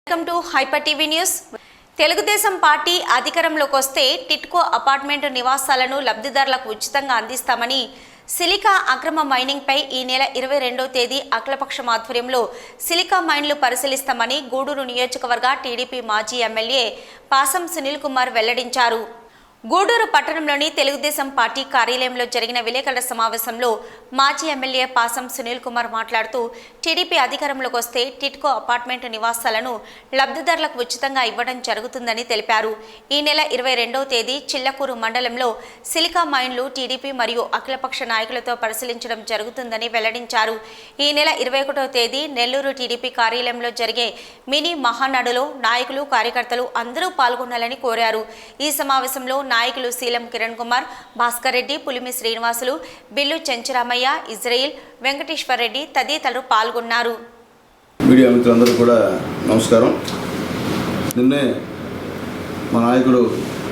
Welcome to hyper TV news. Telugu Desam party అధికారంలోకి వస్తే TIDCO apartment నివాసాలను లబ్ధిదారులకు ఉచితంగా అందిస్తామని, సిలికా అక్రమ మైనింగ్ పై ఈ నెల 22వ తేదీ అఖిలపక్షం ఆధ్వర్యంలో సిలికా మైన్లు పరిశీలిస్తామని గూడూరు నియోజకవర్గ టీడీపీ మాజీ ఎమ్మెల్యే పాసం సునీల్ కుమార్ వెల్లడించారు. గూడూరు పట్టణంలోని తెలుగుదేశం పార్టీ కార్యాలయంలో జరిగిన విలేకరుల సమావేశంలో మాజీ ఎమ్మెల్యే పాసం సునీల్ కుమార్ మాట్లాడుతూ, టీడీపీ అధికారంలోకి వస్తే టిట్కో అపార్ట్మెంట్ నివాసాలను లబ్ధిదారులకు ఉచితంగా ఇవ్వడం జరుగుతుందని తెలిపారు. ఈ నెల 22వ తేదీ చిల్లకూరు మండలంలో సిలికా మైన్లు టీడీపీ మరియు అఖిలపక్ష నాయకులతో పరిశీలించడం జరుగుతుందని వెల్లడించారు. ఈ నెల 21వ తేదీ నెల్లూరు టీడీపీ కార్యాలయంలో జరిగే మినీ మహానాడులో నాయకులు, కార్యకర్తలు అందరూ పాల్గొనాలని కోరారు. ఈ సమావేశంలో నాయకులు సీలం కిరణ్ కుమార్, భాస్కర్ రెడ్డి, పులిమి శ్రీనివాసులు, బిల్లు చెంచరామయ్య, ఇజ్రాయిల్, వెంకటేశ్వర్ రెడ్డి తదితరులు పాల్గొన్నారు. మీడియా మిత్రులందరూ కూడా నమస్కారం. నిన్నే మా నాయకుడు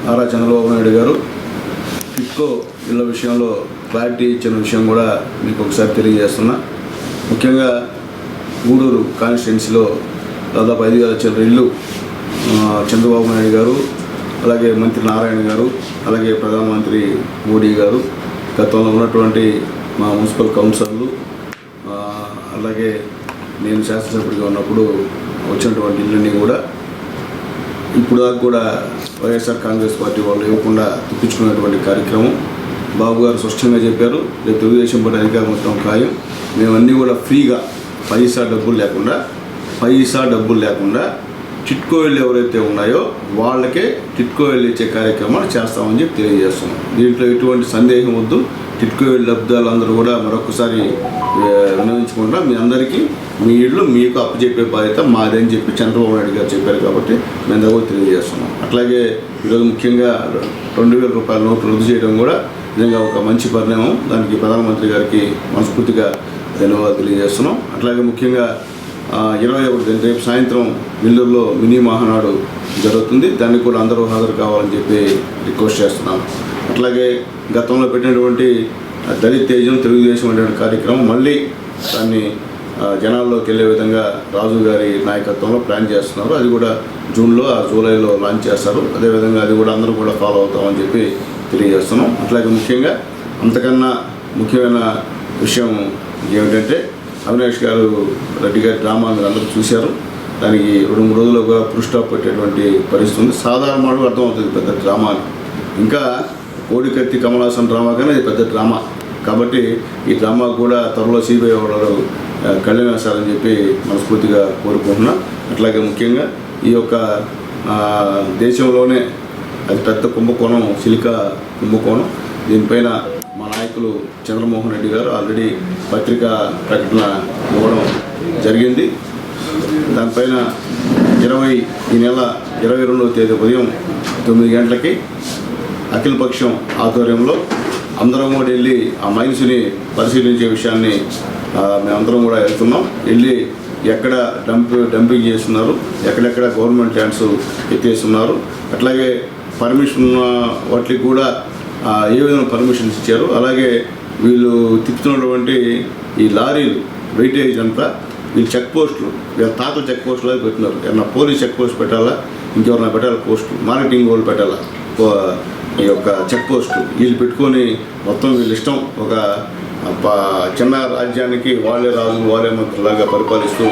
నారా చంద్రబాబు నాయుడు గారు టిట్కో ఇళ్ల విషయంలో క్లారిటీ ఇచ్చిన విషయం కూడా మీకు ఒకసారి తెలియజేస్తున్నా. ముఖ్యంగా గూడూరు కాన్స్టిట్యున్సీలో దాదాపు 5,000 చిల్లర ఇల్లు చంద్రబాబు నాయుడు గారు, అలాగే మంత్రి నారాయణ గారు, అలాగే ప్రధానమంత్రి మోడీ గారు, గతంలో ఉన్నటువంటి మా మున్సిపల్ కౌన్సిలర్లు, అలాగే నేను శాసనసభ్యుడిగా ఉన్నప్పుడు వచ్చినటువంటి ఇళ్ళన్నీ కూడా ఇప్పుడు దాకా కూడా వైఎస్ఆర్ కాంగ్రెస్ పార్టీ వాళ్ళు ఇవ్వకుండా తప్పించుకున్నటువంటి కార్యక్రమం బాబు గారు స్పష్టంగా చెప్పారు. రేపు తెలుగుదేశం పార్టీ అధికారం మొత్తం ఖాయం, మేమన్నీ కూడా ఫ్రీగా పైసా డబ్బులు లేకుండా టిట్కో ఇళ్ళు ఎవరైతే ఉన్నాయో వాళ్ళకే టిట్కో ఇళ్ళు ఇచ్చే కార్యక్రమాలు చేస్తామని చెప్పి తెలియజేస్తున్నాం. దీంట్లో ఎటువంటి సందేహం వద్దు. టిట్కో ఇళ్ళు లబ్ధిదారులందరూ కూడా మరొకసారి వినియోగించకుండా మీ అందరికీ మీ ఇళ్ళు మీకు అప్పచెప్పే బాధ్యత మాదని చెప్పి చంద్రబాబు నాయుడు గారు చెప్పారు కాబట్టి మేము దగ్గర తెలియజేస్తున్నాం. అట్లాగే ఈరోజు ముఖ్యంగా 2,000 రూపాయల నోట్లు రద్దు చేయడం కూడా నిజంగా ఒక మంచి పరిణామం. దానికి ప్రధానమంత్రి గారికి మనస్ఫూర్తిగా ధన్యవాదాలు తెలియజేస్తున్నాం. అట్లాగే ముఖ్యంగా 21 రేపు సాయంత్రం నెల్లూరులో మినీ మహానాడు జరుగుతుంది. దానికి కూడా అందరూ హాజరు కావాలని చెప్పి రిక్వెస్ట్ చేస్తున్నాను. అట్లాగే గతంలో పెట్టినటువంటి దళిత తేజం తెలుగుదేశం అనేటువంటి కార్యక్రమం మళ్ళీ దాన్ని జనాల్లోకి వెళ్ళే విధంగా రాజు గారి నాయకత్వంలో ప్లాన్ చేస్తున్నారు. అది కూడా జూన్లో జూలైలో లాంచ్ చేస్తారు. అదేవిధంగా అది కూడా అందరూ కూడా ఫాలో అవుతామని చెప్పి తెలియజేస్తున్నాం. అట్లాగే ముఖ్యంగా అంతకన్నా ముఖ్యమైన విషయం ఏమిటంటే అవినాష్ గారు రెడ్డి గారి డ్రామా మీరు అందరూ చూశారు. దానికి 2-3 రోజులుగా ఫుల్ స్టాప్ పెట్టేటువంటి పరిస్థితి ఉంది. సాధారణ మాటలు అర్థమవుతుంది పెద్ద డ్రామా అని. ఇంకా కోడికత్తి కమలాసన్ డ్రామా కానీ అది పెద్ద డ్రామా కాబట్టి ఈ డ్రామా కూడా త్వరలో సిబిఐ వాళ్ళు కళ్ళెం వేస్తారని చెప్పి మనస్ఫూర్తిగా కోరుకుంటున్నాం. అట్లాగే ముఖ్యంగా ఈ యొక్క దేశంలోనే అది పెద్ద కుంభకోణం సిలికా కుంభకోణం. దీనిపైన మా నాయకులు చంద్రమోహన్ రెడ్డి గారు ఆల్రెడీ పత్రికా ప్రకటన ఇవ్వడం జరిగింది. దానిపైన ఈ నెల 22వ తేదీ ఉదయం 9 గంటలకి అఖిలపక్షం ఆధ్వర్యంలో అందరం కూడా వెళ్ళి ఆ మైన్స్ని పరిశీలించే విషయాన్ని మేమందరం కూడా వెళ్తున్నాం. వెళ్ళి ఎక్కడ డంపింగ్ చేస్తున్నారు, ఎక్కడెక్కడ గవర్నమెంట్ ల్యాండ్స్ ఎత్తేస్తున్నారు, అట్లాగే పర్మిషన్ వాటికి కూడా ఏ విధంగా పర్మిషన్స్ ఇచ్చారు, అలాగే వీళ్ళు తిప్పుతున్నటువంటి ఈ లారీలు వెయిటేజ్ అంతా వీళ్ళు చెక్ పోస్టులు వీళ్ళ తాతల చెక్ పోస్టులు పెట్టినారు. ఏమన్నా పోలీస్ చెక్ పోస్ట్ పెట్టాలా, ఇంకెవరన్నా పెట్టాలా పోస్టులు, మార్కెటింగ్ వాళ్ళు పెట్టాలా ఈ యొక్క చెక్ పోస్టు వీళ్ళు పెట్టుకొని మొత్తం వీళ్ళ ఇష్టం ఒక చిన్న రాజ్యానికి వాళ్ళే రాజు వాళ్ళే మంత్రులాగా పరిపాలిస్తూ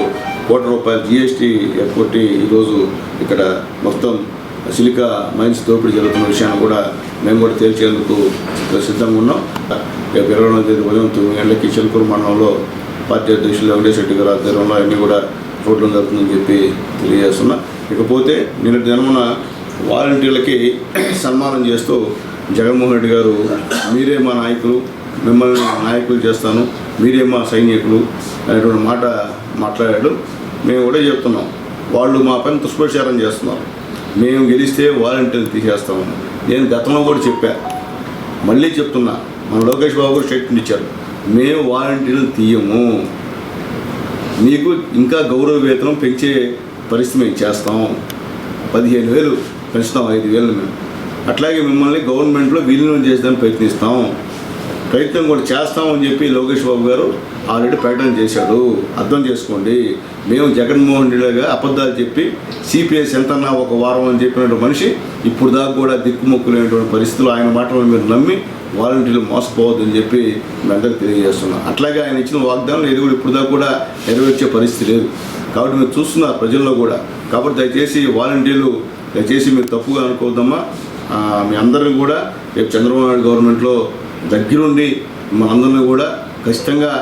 ₹1,00,00,000 GST కొట్టి ఈరోజు ఇక్కడ మొత్తం సిలికా మైన్స్ దోపిడీ జరుగుతున్న విషయాన్ని కూడా మేము కూడా తేల్చేందుకు సిద్ధంగా ఉన్నాం. రేపు 22వ తేదీ ఉదయం 9 గంటలకి చిలుకూరు మండలంలో పార్టీ అధ్యక్షులు వెంకటేశ్వర రెడ్డి గారి ఆధ్వర్యంలో అన్నీ కూడా చూడడం జరుగుతుందని చెప్పి తెలియజేస్తున్నా. ఇకపోతే నిన్నటి దినమున వాలంటీర్లకి సన్మానం చేస్తూ జగన్మోహన్ రెడ్డి గారు మీరే మా నాయకులు, మిమ్మల్ని నాయకులు చేస్తాను, మీరే మా సైనికులు అనేటువంటి మాట మాట్లాడాడు. మేము కూడా చెప్తున్నాం, వాళ్ళు మా పైన దుష్ప్రచారం చేస్తున్నారు, మేము గెలిస్తే వాలంటీర్లు తీసేస్తామని. నేను గతంలో కూడా చెప్పా, మళ్ళీ చెప్తున్నా, మన లోకేష్ బాబు కూడా స్టేట్మెంట్ ఇచ్చారు, మేము వాలంటీర్లు తీయము, మీకు ఇంకా గౌరవ వేతనం పెంచే పరిస్థితి మేము చేస్తాం, 15,000 పెంచుతాం, 5,000 మేము. అట్లాగే మిమ్మల్ని గవర్నమెంట్లో విలీనం చేసేదానికి ప్రయత్నిస్తాం. ప్రయత్నం కూడా చేస్తామని చెప్పి లోకేష్ బాబు గారు ఆల్రెడీ ప్రకటన చేశాడు. అర్థం చేసుకోండి. మేము జగన్మోహన్ రెడ్డిగా అబద్ధాలు చెప్పి సిపిఎస్ ఎంతన్నా ఒక వారం అని చెప్పినటువంటి మనిషి ఇప్పుడు దాకా కూడా దిక్కుమొక్కులేనటువంటి పరిస్థితులు ఆయన మాటలను మీరు నమ్మి వాలంటీర్లు మోసపోవద్దని చెప్పి మీ అందరికీ తెలియజేస్తున్నాం. అట్లాగే ఆయన ఇచ్చిన వాగ్దానం ఏది కూడా ఇప్పుడు దాకా కూడా నెరవేర్చే పరిస్థితి లేదు. కాబట్టి మీరు చూస్తున్నారు ప్రజల్లో కూడా. కాబట్టి దయచేసి వాలంటీర్లు దయచేసి మీరు తప్పుగా అనుకోవద్దమ్మా. మీ అందరిని కూడా రేపు చంద్రబాబు నాయుడు గవర్నమెంట్లో దగ్గరుండి మనందరినీ కూడా ఖచ్చితంగా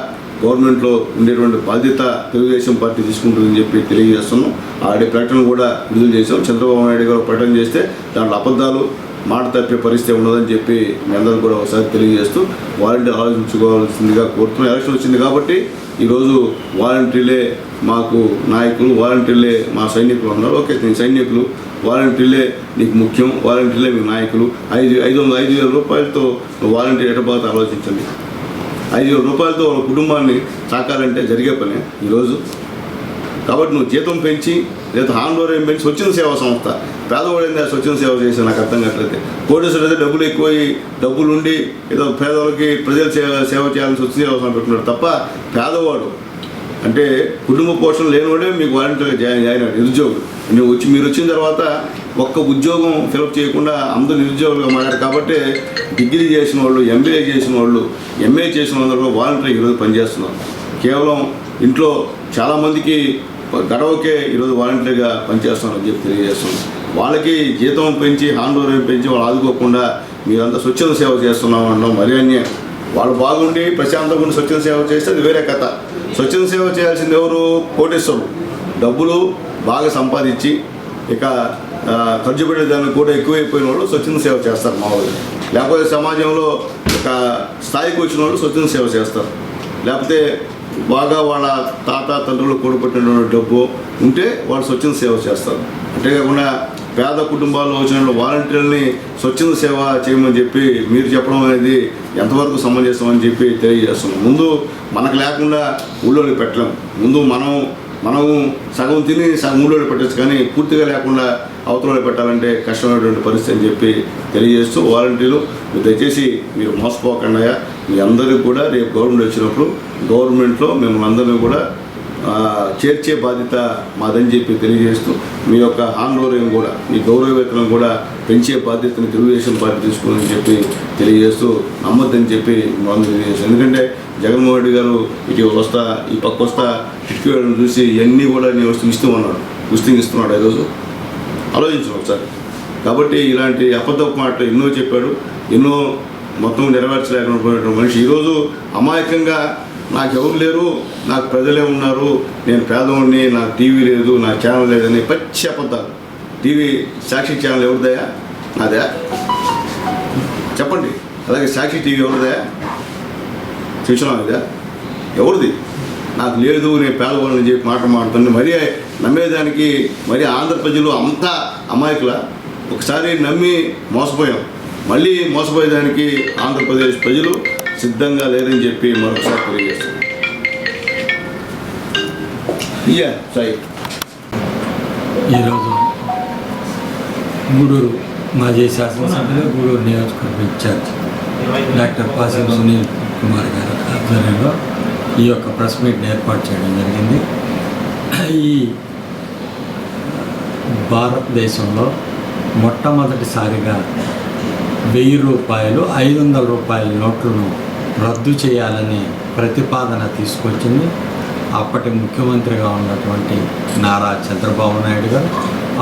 గవర్నమెంట్లో ఉండేటువంటి బాధ్యత తెలుగుదేశం పార్టీ తీసుకుంటుందని చెప్పి తెలియజేస్తున్నాం. ఆడే ప్రకటన కూడా విడుదల చేసాం. చంద్రబాబు నాయుడు గారు ప్రకటన చేస్తే దాంట్లో అబద్ధాలు మాట తప్పే పరిస్థితి ఉండదని చెప్పి మీ అందరూ కూడా ఒకసారి తెలియజేస్తూ వాలంటీర్ ఆలోచించుకోవాల్సిందిగా కోరుతున్నాం. ఎలక్షన్ వచ్చింది కాబట్టి ఈరోజు వాలంటీర్లే మాకు నాయకులు, వాలంటీర్లే మా సైనికులు ఉన్నారు. ఓకే, నేను సైనికులు, వాలంటీర్లే నీకు ముఖ్యం, వాలంటీర్లే మీ నాయకులు. 5,000 రూపాయలతో వాలంటీర్ ఎటబాత ఆలోచించండి. 5,000 రూపాయలతో వాళ్ళ కుటుంబాన్ని సాకాలంటే జరిగే పనే ఈరోజు. కాబట్టి నువ్వు జీతం పెంచి లేదా హాండోరేం పెంచి స్వచ్ఛంద సేవా సంస్థ పేదవాడైందా స్వచ్ఛంద సేవ చేసి నాకు అర్థం కావట్లేదు. కోటేశ్వరుడు అయితే డబ్బులు ఎక్కువై డబ్బులుండి ఏదో పేదవాళ్ళకి ప్రజల సేవ చేయాలని స్వచ్ఛంద సేవా సంస్థ పెట్టుకున్నాడు తప్ప పేదవాడు అంటే కుటుంబ పోషణ లేనివాడే మీకు వాలంటీర్గా జాయిన్ అయినాడు నిరుద్యోగులు. మీరు వచ్చిన తర్వాత ఒక్క ఉద్యోగం ఫిలప్ చేయకుండా అందరూ నిరుద్యోగులుగా మారారు. కాబట్టి డిగ్రీ చేసిన వాళ్ళు, ఎంబీఏ చేసిన వాళ్ళు, ఎంఏ చేసిన వాళ్ళు వాలంటీర్ ఈరోజు పనిచేస్తున్నారు. కేవలం ఇంట్లో చాలామందికి గడవకే ఈరోజు వాలంటీర్గా పనిచేస్తున్నారని చెప్పి తెలియజేస్తున్నాం. వాళ్ళకి జీతం పెంచి హాండోరేం పెంచి వాళ్ళు ఆదుకోకుండా మీరంతా స్వచ్ఛంద సేవ చేస్తున్నాం అనడం మరీ అన్యాయం. వాళ్ళు బాగుండి ప్రశాంతంగా ఉండి స్వచ్ఛంద సేవ చేస్తే అది వేరే కథ. స్వచ్ఛంద సేవ చేయాల్సింది ఎవరు? కోటేశ్వరుడు. డబ్బులు బాగా సంపాదించి ఇక ఖర్చు పెట్టేదాన్ని కూడా ఎక్కువైపోయిన వాళ్ళు స్వచ్ఛంద సేవ చేస్తారు మామూలుగా. లేకపోతే సమాజంలో ఒక స్థాయికి వచ్చిన వాళ్ళు స్వచ్ఛంద సేవ చేస్తారు. లేకపోతే బాగా వాళ్ళ తాత తండ్రులు కూడబెట్టిన డబ్బు ఉంటే వాళ్ళు స్వచ్ఛంద సేవ చేస్తారు. అంతేకాకుండా పేద కుటుంబాల్లో వచ్చిన వాలంటీర్లని స్వచ్ఛంద సేవ చేయమని చెప్పి మీరు చెప్పడం అనేది ఎంతవరకు సమంజసం అని చెప్పి తెలియజేస్తున్నాం. ముందు మనకు లేకుండా ఊళ్ళోకి పెట్టలేము. ముందు మనము సగం తిని సగం ఊళ్ళో పెట్టచ్చు, కానీ పూర్తిగా లేకుండా అవతలలో పెట్టాలంటే కష్టమైనటువంటి పరిస్థితి అని చెప్పి తెలియజేస్తూ వాలంటీర్లు దయచేసి మీరు మోసపోకుండా మీ అందరికీ కూడా రేపు గవర్నమెంట్ వచ్చినప్పుడు గవర్నమెంట్లో మిమ్మల్ని అందరినీ కూడా చేర్చే బాధ్యత మాదని చెప్పి తెలియజేస్తూ మీ యొక్క హాండోరేం కూడా మీ గౌరవ వేతనం కూడా పెంచే బాధ్యతను తెలుగుదేశం పార్టీ తీసుకోవాలని చెప్పి తెలియజేస్తూ నమ్మొద్దని చెప్పి మనం తెలియజేస్తాం. ఎందుకంటే జగన్మోహన్ రెడ్డి గారు ఈ పక్క వస్తా టిక్కి చూసి ఇవన్నీ కూడా నేను ఇస్తున్నాడు ఈరోజు. ఆలోచించాను ఒకసారి. కాబట్టి ఇలాంటి అబద్ధపు మాటలు ఎన్నో చెప్పాడు, ఎన్నో మొత్తం నెరవేర్చలేకపోయిన మనిషి ఈరోజు అమాయకంగా నాకు ఎవరు లేరు, నాకు ప్రజలే ఉన్నారు, నేను పేదవాడిని, నాకు టీవీ లేదు, నాకు ఛానల్ లేదని పచ్చి అబద్ధాలు. టీవీ సాక్షి ఛానల్ ఎవరిదయా? నాదే చెప్పండి. అలాగే సాక్షి టీవీ ఎవరిదయా? చూసినా ఎవరిది? నాకు లేదు, నేను పేదవాళ్ళని చెప్పి మాట్లాడుతుంది. మరీ నమ్మేదానికి మరీ ఆంధ్ర ప్రజలు అంతా అమాయకుల. ఒకసారి నమ్మి మోసపోయాం, మళ్ళీ మోసపోయేదానికి ఆంధ్రప్రదేశ్ ప్రజలు సిద్ధంగా లేరని చెప్పి మరొకసారి తెలియజేస్తాం. ఈరోజు గూడూరు మాజీ శాసనసభ్యులు, గూడూరు నియోజకవర్గ ఇన్ఛార్జ్ డాక్టర్ పాసిం సునీల్ కుమార్ గారి ఆధ్వర్యంలో ఈ యొక్క ప్రెస్ మీట్ని ఏర్పాటు చేయడం జరిగింది. ఈ భారతదేశంలో మొట్టమొదటిసారిగా 1000 రూపాయలు, 500 రూపాయల నోట్లను రద్దు చేయాలని ప్రతిపాదన తీసుకొచ్చింది అప్పటి ముఖ్యమంత్రిగా ఉన్నటువంటి నారా చంద్రబాబు నాయుడు గారు.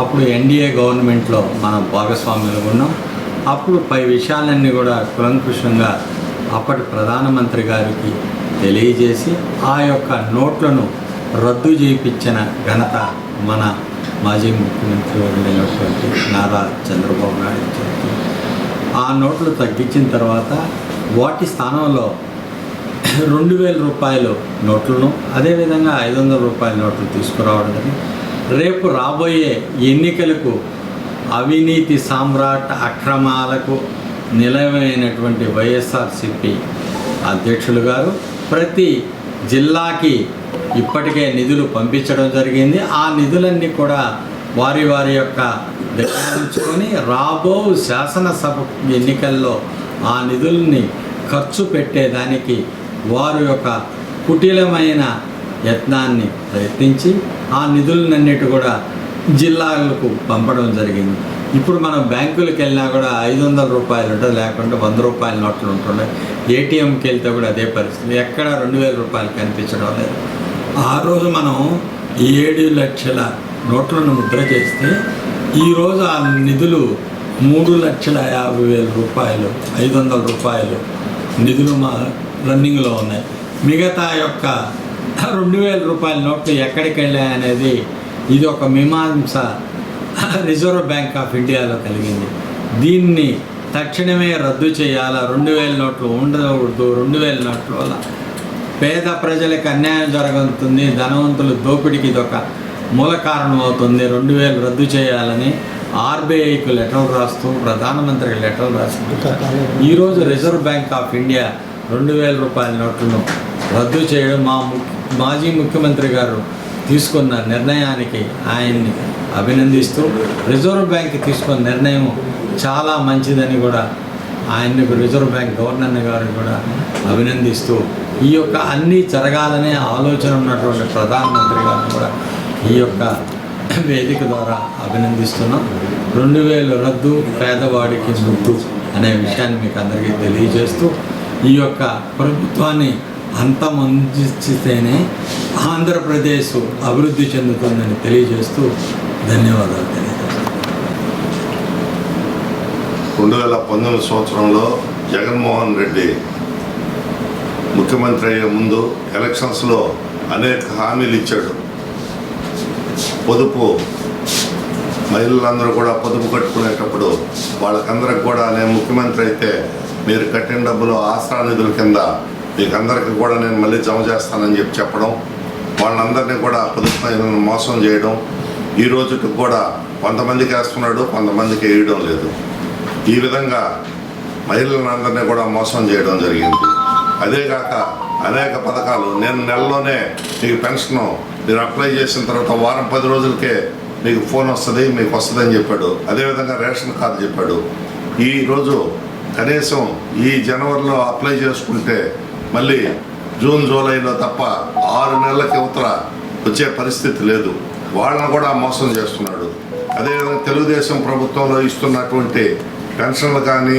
అప్పుడు ఎన్డీఏ గవర్నమెంట్లో మనం భాగస్వాములు ఉన్నాం. అప్పుడు పై విషయాలన్నీ కూడా కులంకుషంగా అప్పటి ప్రధానమంత్రి గారికి తెలియజేసి ఆ యొక్క నోట్లను రద్దు చేయించిన ఘనత మన మాజీ ముఖ్యమంత్రి అయినటువంటి నారా చంద్రబాబు నాయుడు. ఆ నోట్లు తగ్గించిన తర్వాత వాటి స్థానంలో 2000 రూపాయలు నోట్లను, అదేవిధంగా 500 రూపాయల నోట్లు తీసుకురావడం. రేపు రాబోయే ఎన్నికలకు అవినీతి సామ్రాట్ అక్రమాలకు నిలవైనటువంటి వైఎస్ఆర్సిపి అధ్యక్షులు గారు ప్రతి జిల్లాకి ఇప్పటికే నిధులు పంపించడం జరిగింది. ఆ నిధులన్నీ కూడా వారి యొక్క దగ్గర ఉంచుకొని రాబో శాసనసభ ఎన్నికల్లో ఆ నిధుల్ని ఖర్చు పెట్టేదానికి వారి యొక్క కుటిలమైన యత్నాన్ని ప్రయత్నించి ఆ నిధులన్నిటి కూడా జిల్లాలకు పంపడం జరిగింది. ఇప్పుడు మనం బ్యాంకులకు వెళ్ళినా కూడా 500 రూపాయలు ఉంటుంది, లేకుంటే 100 రూపాయల నోట్లు ఉంటుండే. ఏటీఎంకి వెళ్తే కూడా అదే పరిస్థితి, ఎక్కడ 2000 రూపాయలు కనిపించడం లేదు. ఆ రోజు మనం 7 లక్షల నోట్లను ముద్ర చేస్తే ఈరోజు ఆ నిధులు 3,50,000 రూపాయలు, 500 రూపాయలు నిధులు మా రన్నింగ్లో ఉన్నాయి. మిగతా యొక్క 2,000 రూపాయల నోట్లు ఎక్కడికి వెళ్ళాయనేది ఇది ఒక మీమాంస రిజర్వ్ బ్యాంక్ ఆఫ్ ఇండియాలో కలిగింది. దీన్ని తక్షణమే రద్దు చేయాలా. 2,000 నోట్లు ఉండకూడదు. 2,000 నోట్ల వల్ల పేద ప్రజలకు అన్యాయం జరుగుతుంది, ధనవంతులు దోపిడీకి ఇదొక మూల కారణం అవుతుంది. 2,000 రద్దు చేయాలని ఆర్బీఐకి లెటర్లు రాస్తూ, ప్రధానమంత్రికి లెటర్లు రాస్తూ ఈరోజు రిజర్వ్ బ్యాంక్ ఆఫ్ ఇండియా 2,000 రూపాయల నోట్లను రద్దు చేయడం మాజీ ముఖ్యమంత్రి గారు తీసుకున్న నిర్ణయానికి ఆయన్ని అభినందిస్తూ, రిజర్వ్ బ్యాంక్ తీసుకున్న నిర్ణయం చాలా మంచిదని కూడా ఆయనకు రిజర్వ్ బ్యాంక్ గవర్నర్ గారు కూడా అభినందిస్తూ, ఈ యొక్క అన్నీ జరగాలనే ఆలోచన ఉన్నటువంటి ప్రధానమంత్రి గారిని కూడా ఈ యొక్క వేదిక ద్వారా అభినందిస్తున్నాం. 2,000 రద్దు, పేదవాడికి ముద్దు అనే విషయాన్ని మీకు అందరికీ తెలియజేస్తూ, ఈ యొక్క ప్రభుత్వాన్ని అంతమొందిస్తేనే ఆంధ్రప్రదేశ్ అభివృద్ధి చెందుతుందని తెలియజేస్తూ ధన్యవాదాలు తెలియజేస్తాను. 2019 సంవత్సరంలో జగన్మోహన్ రెడ్డి ముఖ్యమంత్రి అయ్యే ముందు ఎలక్షన్స్లో అనేక హామీలు ఇచ్చాడు. పొదుపు, మహిళలందరూ కూడా పొదుపు కట్టుకునేటప్పుడు వాళ్ళకందరికి కూడా నేను ముఖ్యమంత్రి అయితే మీరు కట్టిన డబ్బులు ఆసరా నిధుల కింద మీకు అందరికీ కూడా నేను మళ్ళీ జమ చేస్తానని చెప్పడం, వాళ్ళందరినీ కూడా పొదుపు మహిళలను మోసం చేయడం, ఈ రోజుకి కూడా కొంతమందికి వేస్తున్నాడు, కొంతమందికి వేయడం లేదు. ఈ విధంగా మహిళలను అందరినీ కూడా మోసం చేయడం జరిగింది. అదేగాక అనేక పథకాలు, నేను నెలలోనే మీకు పెన్షను మీరు అప్లై చేసిన తర్వాత వారం 10 రోజులకే మీకు ఫోన్ వస్తుంది, మీకు వస్తుందని చెప్పాడు. అదేవిధంగా రేషన్ కార్డు చెప్పాడు. ఈరోజు కనీసం ఈ జనవరిలో అప్లై చేసుకుంటే మళ్ళీ జూన్ జూలైలో తప్ప 6 నెలలకి ఉత్తర వచ్చే పరిస్థితి లేదు. వాళ్ళని కూడా మోసం చేస్తున్నాడు. అదేవిధంగా తెలుగుదేశం ప్రభుత్వంలో ఇస్తున్నటువంటి పెన్షన్లు కానీ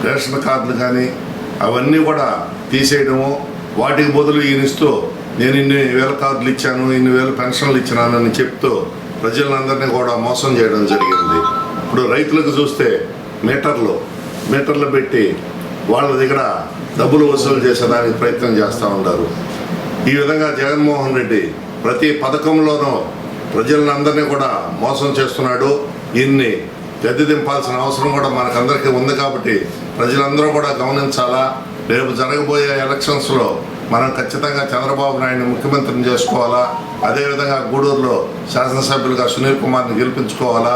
రేషన్ కార్డులు కానీ అవన్నీ కూడా తీసేయడము, వాటికి బదులు ఈయన ఇస్తూ నేను ఇన్ని వేల కార్డులు ఇచ్చాను, ఇన్ని వేల పెన్షన్లు ఇచ్చినానని చెప్తూ ప్రజలందరినీ కూడా మోసం చేయడం జరిగింది. ఇప్పుడు రైతులకు చూస్తే మీటర్లు పెట్టి వాళ్ళ దగ్గర డబ్బులు వసూలు చేసేదానికి ప్రయత్నం చేస్తూ ఉంటారు. ఈ విధంగా జగన్మోహన్ రెడ్డి ప్రతి పథకంలోనూ ప్రజలందరినీ కూడా మోసం చేస్తున్నాడు. ఈయన్ని గద్దె దింపాల్సిన అవసరం కూడా మనకందరికీ ఉంది కాబట్టి ప్రజలందరూ కూడా గమనించాలా. రేపు జరగబోయే ఎలక్షన్స్లో మనం ఖచ్చితంగా చంద్రబాబు నాయుడిని ముఖ్యమంత్రిని చేసుకోవాలా. అదేవిధంగా గూడూరులో శాసనసభ్యులుగా సునీల్ కుమార్ని గెలిపించుకోవాలా.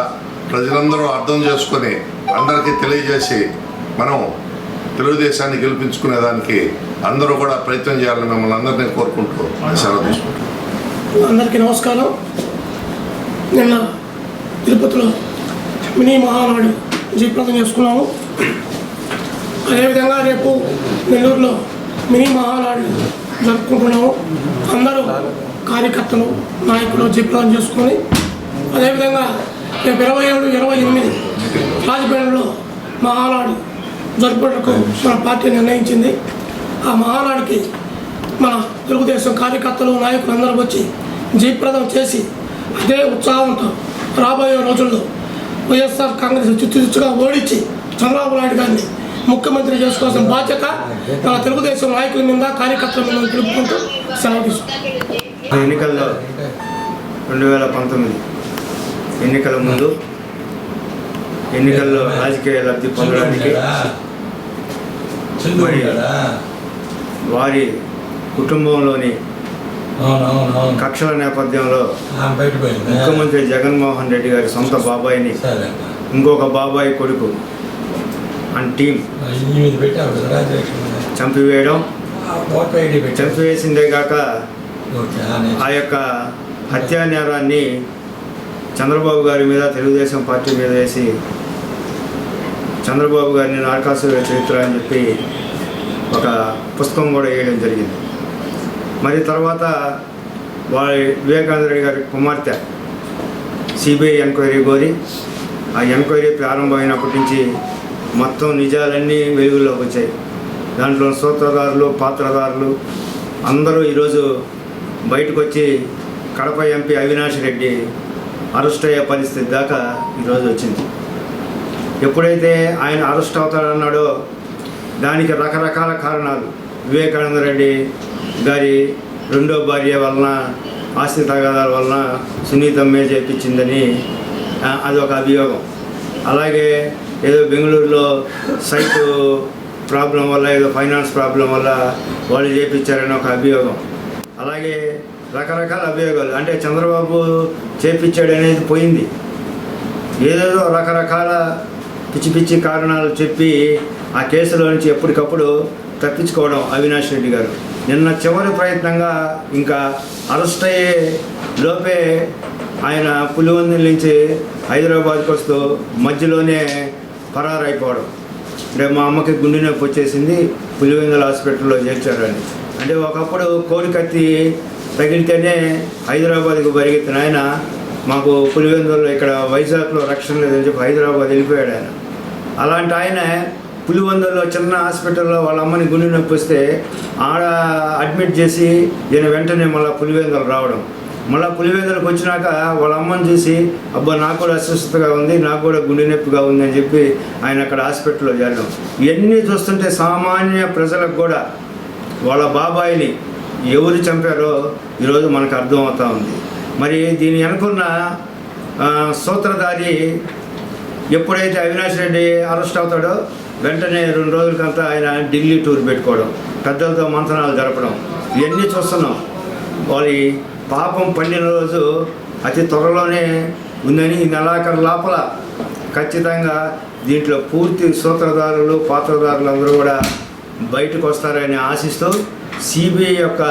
ప్రజలందరూ అర్థం చేసుకొని అందరికీ తెలియజేసి మనం తెలుగుదేశాన్ని గెలిపించుకునేదానికి అందరూ కూడా ప్రయత్నం చేయాలని మిమ్మల్ని అందరినీ కోరుకుంటూ సెలవు తీసుకుంటాం. అందరికీ నమస్కారం. నిన్న తిరుపతిలో మినీ మహానాడు జయప్రదం చేసుకున్నాము. అదేవిధంగా రేపు నెల్లూరులో మినీ మహానాడు జరుపుకుంటున్నాము. అందరూ కార్యకర్తలు, నాయకులు జయప్రదం చేసుకొని, అదేవిధంగా రేపు 27, 28 రాజపేటలో మహానాడు జరుపుటకు మన పార్టీ నిర్ణయించింది. ఆ మహానాడికి మన తెలుగుదేశం కార్యకర్తలు, నాయకులు అందరూ వచ్చి జయప్రదం చేసి అదే ఉత్సాహంతో రాబోయే రోజుల్లో వైఎస్ఆర్ కాంగ్రెస్ చిచ్చుగా ఓడించి చంద్రబాబు నాయుడు గారిని ముఖ్యమంత్రి చేసుకోవాల్సిన బాధ్యత మన తెలుగుదేశం నాయకుల మీద, కార్యకర్తల మీద తెలుపుకుంటూ సెలవు తీసుకుంటాం. ఎన్నికల్లో 2019 ఎన్నికల ముందు ఎన్నికల్లో రాజకీయ లబ్ధి పొందడానికి మరి వారి కుటుంబంలోని కక్షల నేపథ్యంలో ముఖ్యమంత్రి జగన్మోహన్ రెడ్డి గారి సొంత బాబాయిని ఇంకొక బాబాయి కొడుకు అండ్ టీం చంపివేసిందే కాక ఆ యొక్క హత్యా నేరాన్ని చంద్రబాబు గారి మీద, తెలుగుదేశం పార్టీ మీద వేసి చంద్రబాబు గారిని నారకాసుర చరిత్ర అని చెప్పి ఒక పుస్తకం కూడా వేయడం జరిగింది. మరి తర్వాత వారి వివేకానంద రెడ్డి గారి కుమార్తె సిబిఐ ఎంక్వైరీ కోరి ఆ ఎంక్వైరీ ప్రారంభమైనప్పటి నుంచి మొత్తం నిజాలన్నీ వెలుగులోకి వచ్చాయి. దాంట్లో సూత్రధారులు, పాత్రధారులు అందరూ ఈరోజు బయటకు వచ్చి కడప ఎంపీ అవినాష్ రెడ్డి అరెస్ట్ అయ్యే పరిస్థితి దాకా ఈరోజు వచ్చింది. ఎప్పుడైతే ఆయన అరెస్ట్ అవుతాడన్నాడో దానికి రకరకాల కారణాలు. వివేకానంద రెడ్డి గారి రెండో భార్య వలన, ఆస్తి తగాదాల వలన సునీతమ్మే చేయించిందని అదొక అభియోగం. అలాగే ఏదో బెంగళూరులో సైట్ ప్రాబ్లం వల్ల, ఏదో ఫైనాన్స్ ప్రాబ్లం వల్ల వాళ్ళు చేయించారని ఒక అభియోగం. అలాగే రకరకాల అభియోగాలు. అంటే చంద్రబాబు చేయించాడు అనేది పోయింది, ఏదేదో రకరకాల పిచ్చి పిచ్చి కారణాలు చెప్పి ఆ కేసులో నుంచి ఎప్పటికప్పుడు తప్పించుకోవడం అవినాష్ రెడ్డి గారు. నిన్న చివరి ప్రయత్నంగా ఇంకా అరెస్ట్ అయ్యే లోపే ఆయన పులివెందుల నుంచి హైదరాబాద్కి వస్తూ మధ్యలోనే పరారైపోవడం. అంటే మా అమ్మకి గుండె నొప్పి వచ్చేసింది, పులివెందుల హాస్పిటల్లో చేర్చారని. అంటే ఒకప్పుడు కోడికత్తి తగిలితేనే హైదరాబాద్కు పరిగెత్తిన ఆయన మాకు పులివెందుల్లో ఇక్కడ వైజాగ్లో రక్షణ లేదని చెప్పి హైదరాబాద్ వెళ్ళిపోయాడు ఆయన. అలాంటి ఆయన పులివెందుల్లో చిన్న హాస్పిటల్లో వాళ్ళ అమ్మని గుండె నొప్పి వస్తే ఆడ అడ్మిట్ చేసి ఈయన వెంటనే మళ్ళీ పులివెందులు రావడం. మళ్ళీ పులివెందులకు వచ్చినాక వాళ్ళ అమ్మని చూసి అబ్బా నాకు కూడా అస్వస్థతగా ఉంది, నాకు కూడా గుండె నొప్పిగా ఉంది అని చెప్పి ఆయన అక్కడ హాస్పిటల్లో చేరడం. ఇవన్నీ చూస్తుంటే సామాన్య ప్రజలకు కూడా వాళ్ళ బాబాయిని ఎవరు చంపారో ఈరోజు మనకు అర్థమవుతూ ఉంది. మరి దీని వెనుకున్న సూత్రధారి ఎప్పుడైతే అవినాష్ రెడ్డి అరెస్ట్ అవుతాడో వెంటనే 2 రోజులకంతా ఆయన ఢిల్లీ టూర్ పెట్టుకోవడం, పెద్దలతో మంతనాలు జరపడం, ఇవన్నీ చూస్తున్నాం. వాళ్ళ పాపం పండిన రోజు అతి త్వరలోనే ఉందని ఈ నెలాఖరు లోపల ఖచ్చితంగా దీంట్లో పూర్తి సూత్రధారులు, పాత్రధారులు అందరూ కూడా బయటకు వస్తారని ఆశిస్తూ సిబిఐ యొక్క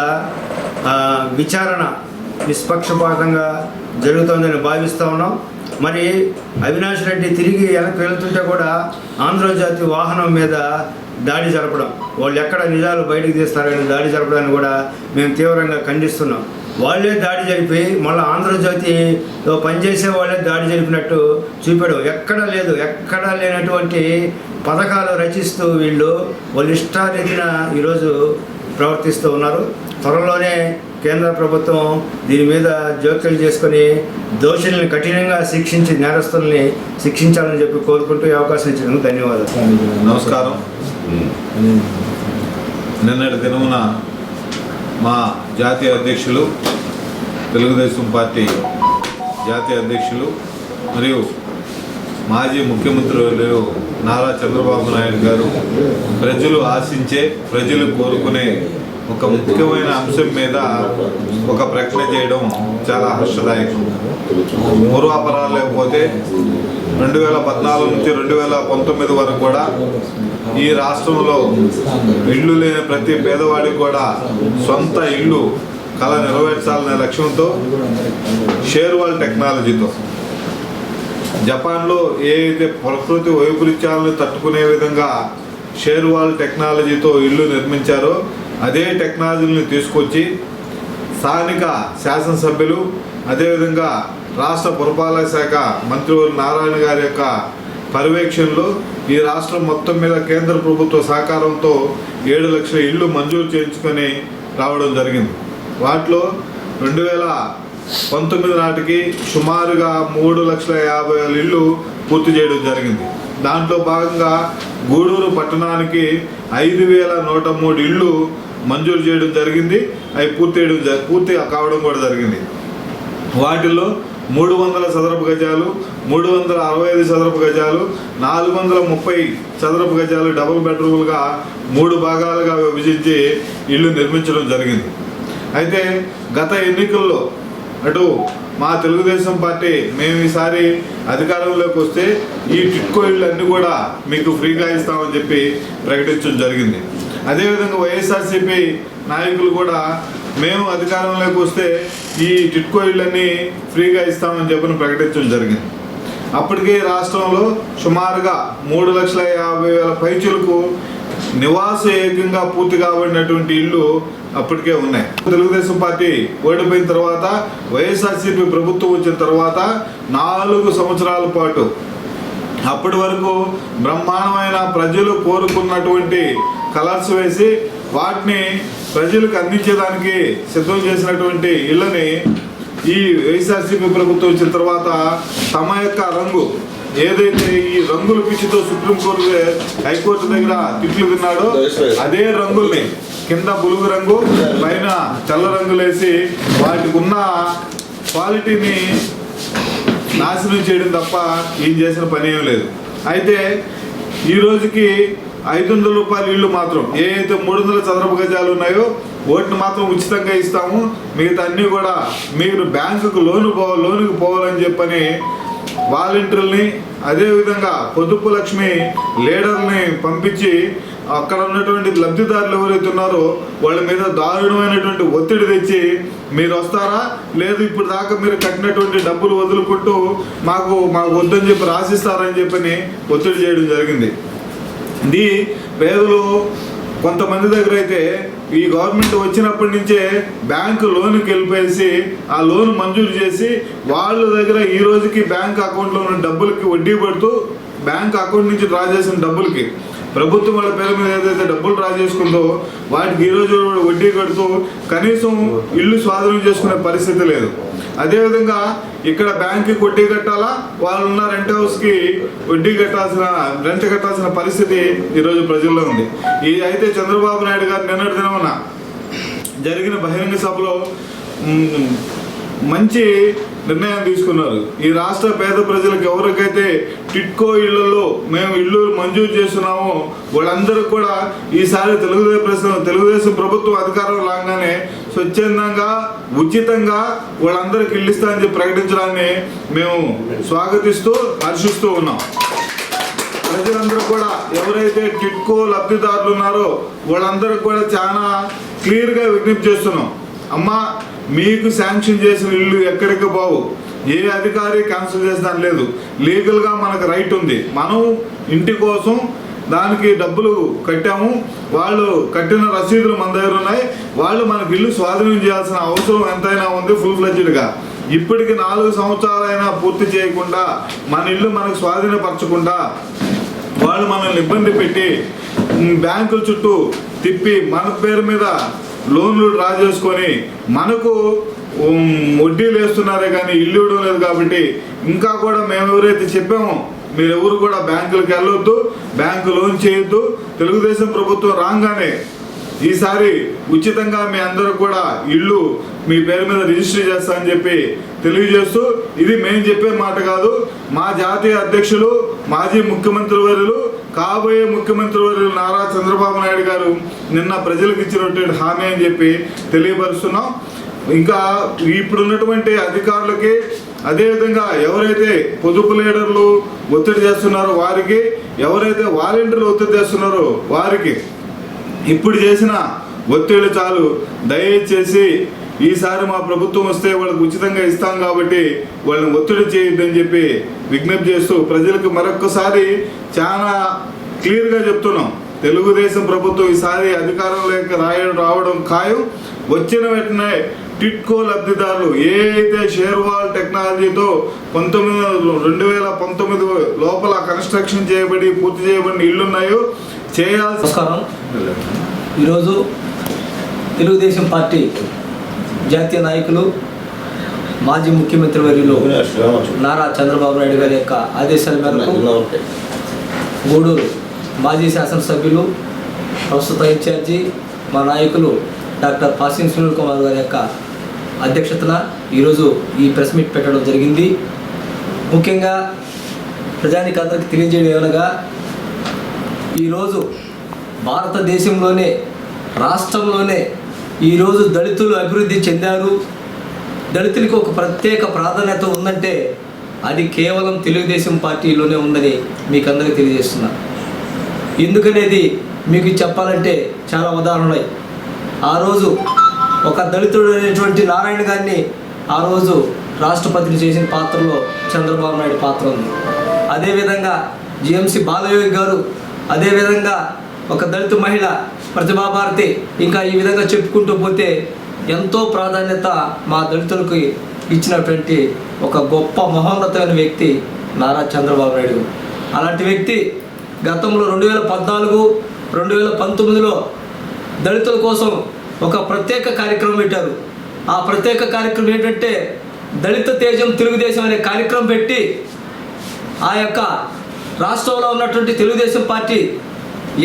విచారణ నిష్పక్షపాతంగా జరుగుతుందని భావిస్తూ ఉన్నాం. మరి అవినాష్ రెడ్డి తిరిగి వెనక్కి వెళ్తుంటే కూడా ఆంధ్రజ్యోతి వాహనం మీద దాడి జరపడం, వాళ్ళు ఎక్కడ నిజాలు బయటకు తీస్తారని దాడి జరపడాన్ని కూడా మేము తీవ్రంగా ఖండిస్తున్నాం. వాళ్ళే దాడి జరిపి మళ్ళీ ఆంధ్రజ్యోతిలో పనిచేసే వాళ్ళే దాడి జరిపినట్టు చూపడం ఎక్కడా లేదు. ఎక్కడా లేనటువంటి పథకాలు రచిస్తూ వాళ్ళు ఇష్టారీతిన ఈరోజు ప్రవర్తిస్తూ ఉన్నారు. త్వరలోనే కేంద్ర ప్రభుత్వం దీని మీద జోక్యం చేసుకొని దోషుల్ని కఠినంగా శిక్షించి నేరస్తుల్ని శిక్షించాలని చెప్పి కోరుకుంటూ ఈ అవకాశం ఇచ్చినందుకు ధన్యవాదాలు. నమస్కారం. నిన్నటి దినమున మా జాతీయ అధ్యక్షులు, తెలుగుదేశం పార్టీ జాతీయ అధ్యక్షులు మరియు మాజీ ముఖ్యమంత్రులు నారా చంద్రబాబు నాయుడు గారు ప్రజలు ఆశించే, ప్రజలు కోరుకునే ఒక ముఖ్యమైన అంశం మీద ఒక ప్రకటన చేయడం చాలా హర్షదాయకం. పూర్వాపరాలు లేకపోతే 2014 నుంచి 2019 వరకు కూడా ఈ రాష్ట్రంలో ఇల్లు లేని ప్రతి పేదవాడికి కూడా సొంత ఇల్లు కళ నెరవేర్చాలనే లక్ష్యంతో షేర్వాల్ టెక్నాలజీతో జపాన్లో ఏదైతే ప్రకృతి వైపరీత్యాలను తట్టుకునే విధంగా షేర్వాల్ టెక్నాలజీతో ఇల్లు నిర్మించారో అదే టెక్నాలజీని తీసుకొచ్చి స్థానిక శాసనసభ్యులు, అదేవిధంగా రాష్ట్ర పురపాలక శాఖ మంత్రివర్యులు నారాయణ గారి యొక్క పర్యవేక్షణలో ఈ రాష్ట్రం మొత్తం మీద కేంద్ర ప్రభుత్వ సహకారంతో 7 లక్షల ఇళ్ళు మంజూరు చేయించుకొని రావడం జరిగింది. వాటిలో 2019 నాటికి సుమారుగా 3,50,000 ఇళ్ళు పూర్తి చేయడం జరిగింది. దాంట్లో భాగంగా గూడూరు పట్టణానికి 5,103 ఇళ్ళు మంజూరు చేయడం జరిగింది. అవి పూర్తి కావడం కూడా జరిగింది. వాటిల్లో 300 చదరపు గజాలు, 365 చదరపు గజాలు, 430 చదరపు గజాలు డబుల్ బెడ్రూమ్లుగా 3 భాగాలుగా విభజించి ఇల్లు నిర్మించడం జరిగింది. అయితే గత ఎన్నికల్లో అటు మా తెలుగుదేశం పార్టీ మేము ఈసారి అధికారంలోకి వస్తే ఈ టిట్కో ఇళ్ళు అన్నీ కూడా మీకు ఫ్రీగా ఇస్తామని చెప్పి ప్రకటించడం జరిగింది. అదేవిధంగా వైఎస్ఆర్సీపీ నాయకులు కూడా మేము అధికారంలోకి వస్తే ఈ టిట్కో ఇళ్ళన్నీ ఫ్రీగా ఇస్తామని చెప్పి ప్రకటించడం జరిగింది. అప్పటికే రాష్ట్రంలో సుమారుగా 3,50,000 పైచులకు నివాసయోగ్యంగా పూర్తి కాబడినటువంటి ఇళ్ళు అప్పటికే ఉన్నాయి. తెలుగుదేశం పార్టీ ఓడిపోయిన తర్వాత వైఎస్ఆర్సీపీ ప్రభుత్వం వచ్చిన తర్వాత 4 సంవత్సరాల పాటు అప్పటి వరకు బ్రహ్మాండమైన ప్రజలు కోరుకున్నటువంటి కలర్స్ వేసి వాటిని ప్రజలకు అందించేదానికి సిద్ధం చేసినటువంటి ఇళ్ళని ఈ వైఎస్ఆర్సీపీ ప్రభుత్వం వచ్చిన తర్వాత తమ యొక్క రంగు ఏదైతే ఈ రంగుల పిచ్చితో సుప్రీంకోర్టు హైకోర్టు దగ్గర తిట్లు తిన్నాడో అదే రంగుల్ని కింద బులుగు రంగు పైన తెల్ల రంగులేసి వాటికి ఉన్న క్వాలిటీని నాశనం చేయడం తప్ప ఏం చేసిన పని ఏం లేదు. అయితే ఈ రోజుకి 500 రూపాయల ఇళ్ళు మాత్రం ఏదైతే 300 చదరపు గజాలు ఉన్నాయో వాటిని మాత్రం ఉచితంగా ఇస్తాము, మిగతా అన్నీ కూడా మీరు బ్యాంకుకు లోనుకి పోవాలని చెప్పని వాలంటీర్లని అదేవిధంగా పొదుపు లక్ష్మి లీడర్ని పంపించి అక్కడ ఉన్నటువంటి లబ్ధిదారులు ఎవరైతే ఉన్నారో వాళ్ళ మీద దారుణమైనటువంటి ఒత్తిడి తెచ్చి మీరు వస్తారా లేదు ఇప్పుడు దాకా మీరు కట్టినటువంటి డబ్బులు వదులుకుంటూ మాకు వద్దని చెప్పి రాసిస్తారని చెప్పని ఒత్తిడి చేయడం జరిగింది. ఇది పేదలు కొంతమంది దగ్గర అయితే ఈ గవర్నమెంట్ వచ్చినప్పటి నుంచే బ్యాంకు లోన్కి వెళ్ళిపోయేసి ఆ లోన్ మంజూరు చేసి వాళ్ళ దగ్గర ఈ రోజుకి బ్యాంక్ అకౌంట్లో ఉన్న డబ్బులకి వడ్డీ పడుతూ బ్యాంక్ అకౌంట్ నుంచి డ్రా చేసిన డబ్బులకి ప్రభుత్వం వాళ్ళ పేరు మీద ఏదైతే డబ్బులు డ్రా చేసుకుందో వాటికి ఈరోజు వడ్డీ కడుతూ కనీసం ఇల్లు స్వాధీనం చేసుకునే పరిస్థితి లేదు. అదేవిధంగా ఇక్కడ బ్యాంక్కి వడ్డీ కట్టాలా, వాళ్ళు ఉన్న రెంట్ హౌస్కి రెంట్ కట్టాల్సిన పరిస్థితి ఈరోజు ప్రజల్లో ఉంది. ఇది అయితే చంద్రబాబు నాయుడు గారు నిన్నటి దినమున జరిగిన బహిరంగ సభలో మంచి నిర్ణయం తీసుకున్నారు. ఈ రాష్ట్ర పేద ప్రజలకు ఎవరికైతే టిట్కో ఇళ్లలో మేము ఇల్లు మంజూరు చేస్తున్నామో వాళ్ళందరూ కూడా ఈసారి తెలుగుదేశం ప్రభుత్వం అధికారం రాగానే స్వచ్ఛందంగా ఉచితంగా వాళ్ళందరికీ ఇల్లు ఇస్తామని చెప్పి ప్రకటించడాన్ని మేము స్వాగతిస్తూ హర్షిస్తూ ఉన్నాం. ప్రజలందరూ కూడా ఎవరైతే టిట్కో లబ్ధిదారులు ఉన్నారో వాళ్ళందరూ కూడా చాలా క్లియర్గా విజ్ఞప్తి చేస్తున్నాం. అమ్మా, మీకు శాంక్షన్ చేసిన ఇల్లు ఎక్కడికి పోవు, ఏ అధికారి క్యాన్సిల్ చేస్తాను లేదు. లీగల్గా మనకు రైట్ ఉంది. మనం ఇంటి కోసం దానికి డబ్బులు కట్టాము, వాళ్ళు కట్టిన రసీదులు మన దగ్గర ఉన్నాయి, వాళ్ళు మనకి ఇల్లు స్వాధీనం చేయాల్సిన అవసరం ఎంతైనా ఉంది ఫుల్ ఫ్లెడ్జ్డ్గా. ఇప్పటికి 4 సంవత్సరాలైనా పూర్తి చేయకుండా మన ఇల్లు మనకు స్వాధీనపరచకుండా వాళ్ళు మనల్ని ఇబ్బంది పెట్టి బ్యాంకుల చుట్టూ తిప్పి మన పేరు మీద లోన్లు డ్రా చేసుకొని మనకు వడ్డీలు వేస్తున్నారే కానీ ఇల్లు ఇవ్వడం లేదు. కాబట్టి ఇంకా కూడా మేము ఎవరైతే చెప్పామో మీరెవరు కూడా బ్యాంకులకు వెళ్ళొద్దు, బ్యాంకు లోన్ చేయొద్దు. తెలుగుదేశం ప్రభుత్వం రాగానే ఈసారి ఉచితంగా మీ అందరూ కూడా ఇల్లు మీ పేరు మీద రిజిస్టర్ చేస్తామని చెప్పి తెలియజేస్తూ, ఇది మేము చెప్పే మాట కాదు, మా జాతీయ అధ్యక్షులు మాజీ ముఖ్యమంత్రి వర్యులు కాబోయే ముఖ్యమంత్రి వర్యులు నారా చంద్రబాబు నాయుడు గారు నిన్న ప్రజలకు ఇచ్చినటువంటి హామీ అని చెప్పి తెలియపరుస్తున్నాం. ఇంకా ఇప్పుడున్నటువంటి అధికారులకి అదేవిధంగా ఎవరైతే పొదుపు లీడర్లు ఒత్తిడి చేస్తున్నారో వారికి, ఎవరైతే వాలంటీర్లు ఒత్తిడి చేస్తున్నారో వారికి ఇప్పుడు చేసిన ఒత్తిడి చాలు. దయచేసి ఈసారి మా ప్రభుత్వం వస్తే వాళ్ళకి ఉచితంగా ఇస్తాం కాబట్టి వాళ్ళని ఒత్తిడి చేయొద్దని చెప్పి విజ్ఞప్తి చేస్తూ ప్రజలకు మరొక్కసారి చాలా క్లియర్గా చెప్తున్నాం. తెలుగుదేశం ప్రభుత్వం ఈసారి అధికారంలోకి రావడం ఖాయం. వచ్చిన వెంటనే టిట్కో లబ్ధిదారులు ఏదైతే షేర్వాల్ టెక్నాలజీతో 2019 లోపల కన్స్ట్రక్షన్ చేయబడి పూర్తి చేయబడిన ఇళ్ళున్నాయో చేయాల్సి. నమస్కారం. ఈరోజు తెలుగుదేశం పార్టీ జాతీయ నాయకులు మాజీ ముఖ్యమంత్రి వర్యులు నారా చంద్రబాబు నాయుడు గారి యొక్క ఆదేశాల మేరకు గూడూరు మాజీ శాసనసభ్యులు ప్రస్తుత ఇన్ఛార్జి మా నాయకులు డాక్టర్ పాసిన్ సునీల్ కుమార్ గారి యొక్క అధ్యక్షతన ఈరోజు ఈ ప్రెస్ మీట్ పెట్టడం జరిగింది. ముఖ్యంగా ప్రజానికి అందరికీ తెలియజేయడం ఏమనగా, ఈరోజు భారతదేశంలోనే రాష్ట్రంలోనే ఈరోజు దళితులు అభివృద్ధి చెందారు, దళితులకు ఒక ప్రత్యేక ప్రాధాన్యత ఉందంటే అది కేవలం తెలుగుదేశం పార్టీలోనే ఉందని మీకు అందరికీ తెలియజేస్తున్నా. ఎందుకనేది మీకు చెప్పాలంటే చాలా ఉదాహరణలు. ఆ రోజు ఒక దళితుడు అనేటువంటి నారాయణ గారిని ఆ రోజు రాష్ట్రపతిని చేసిన పాత్రలో చంద్రబాబు నాయుడు పాత్ర ఉంది. అదేవిధంగా జిఎంసి బాలయోగి గారు, అదేవిధంగా ఒక దళిత మహిళ ప్రతిభాభారతి, ఇంకా ఈ విధంగా చెప్పుకుంటూ పోతే ఎంతో ప్రాధాన్యత మా దళితులకు ఇచ్చినటువంటి ఒక గొప్ప మహోన్నతమైన వ్యక్తి నారా చంద్రబాబు నాయుడు. అలాంటి వ్యక్తి గతంలో 2014, 2019లో దళితుల కోసం ఒక ప్రత్యేక కార్యక్రమం పెట్టారు. ఆ ప్రత్యేక కార్యక్రమం ఏంటంటే దళిత తేజం తెలుగుదేశం అనే కార్యక్రమం పెట్టి ఆ యొక్క రాష్ట్రంలో ఉన్నటువంటి తెలుగుదేశం పార్టీ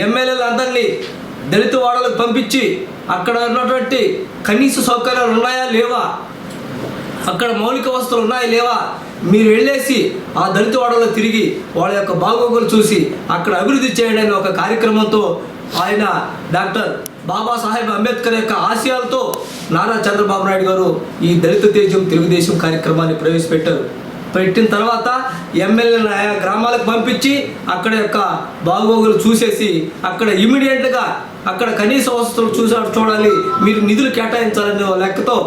ఎమ్మెల్యేలందరినీ దళిత వాడలకు పంపించి అక్కడ ఉన్నటువంటి కనీస సౌకర్యాలు ఉన్నాయా లేవా, అక్కడ మౌలిక వసతులు ఉన్నాయా లేవా, మీరు వెళ్ళేసి ఆ దళిత వాడలో తిరిగి వాళ్ళ యొక్క బాగోగులు చూసి అక్కడ అభివృద్ధి చేయడానికి ఒక కార్యక్రమంతో ఆయన డాక్టర్ బాబాసాహెబ్ అంబేద్కర్ యొక్క ఆశయాలతో నారా చంద్రబాబు నాయుడు గారు ఈ దళిత తేజం తెలుగుదేశం కార్యక్రమాన్ని ప్రవేశపెట్టారు. పెట్టిన తర్వాత ఎమ్మెల్యేలను ఆయా గ్రామాలకు పంపించి అక్కడ యొక్క బాగోగులు చూసేసి అక్కడ ఇమీడియట్గా అక్కడ కనీస వసతులు చూడాలి, మీరు నిధులు కేటాయించాలనే లెక్కతో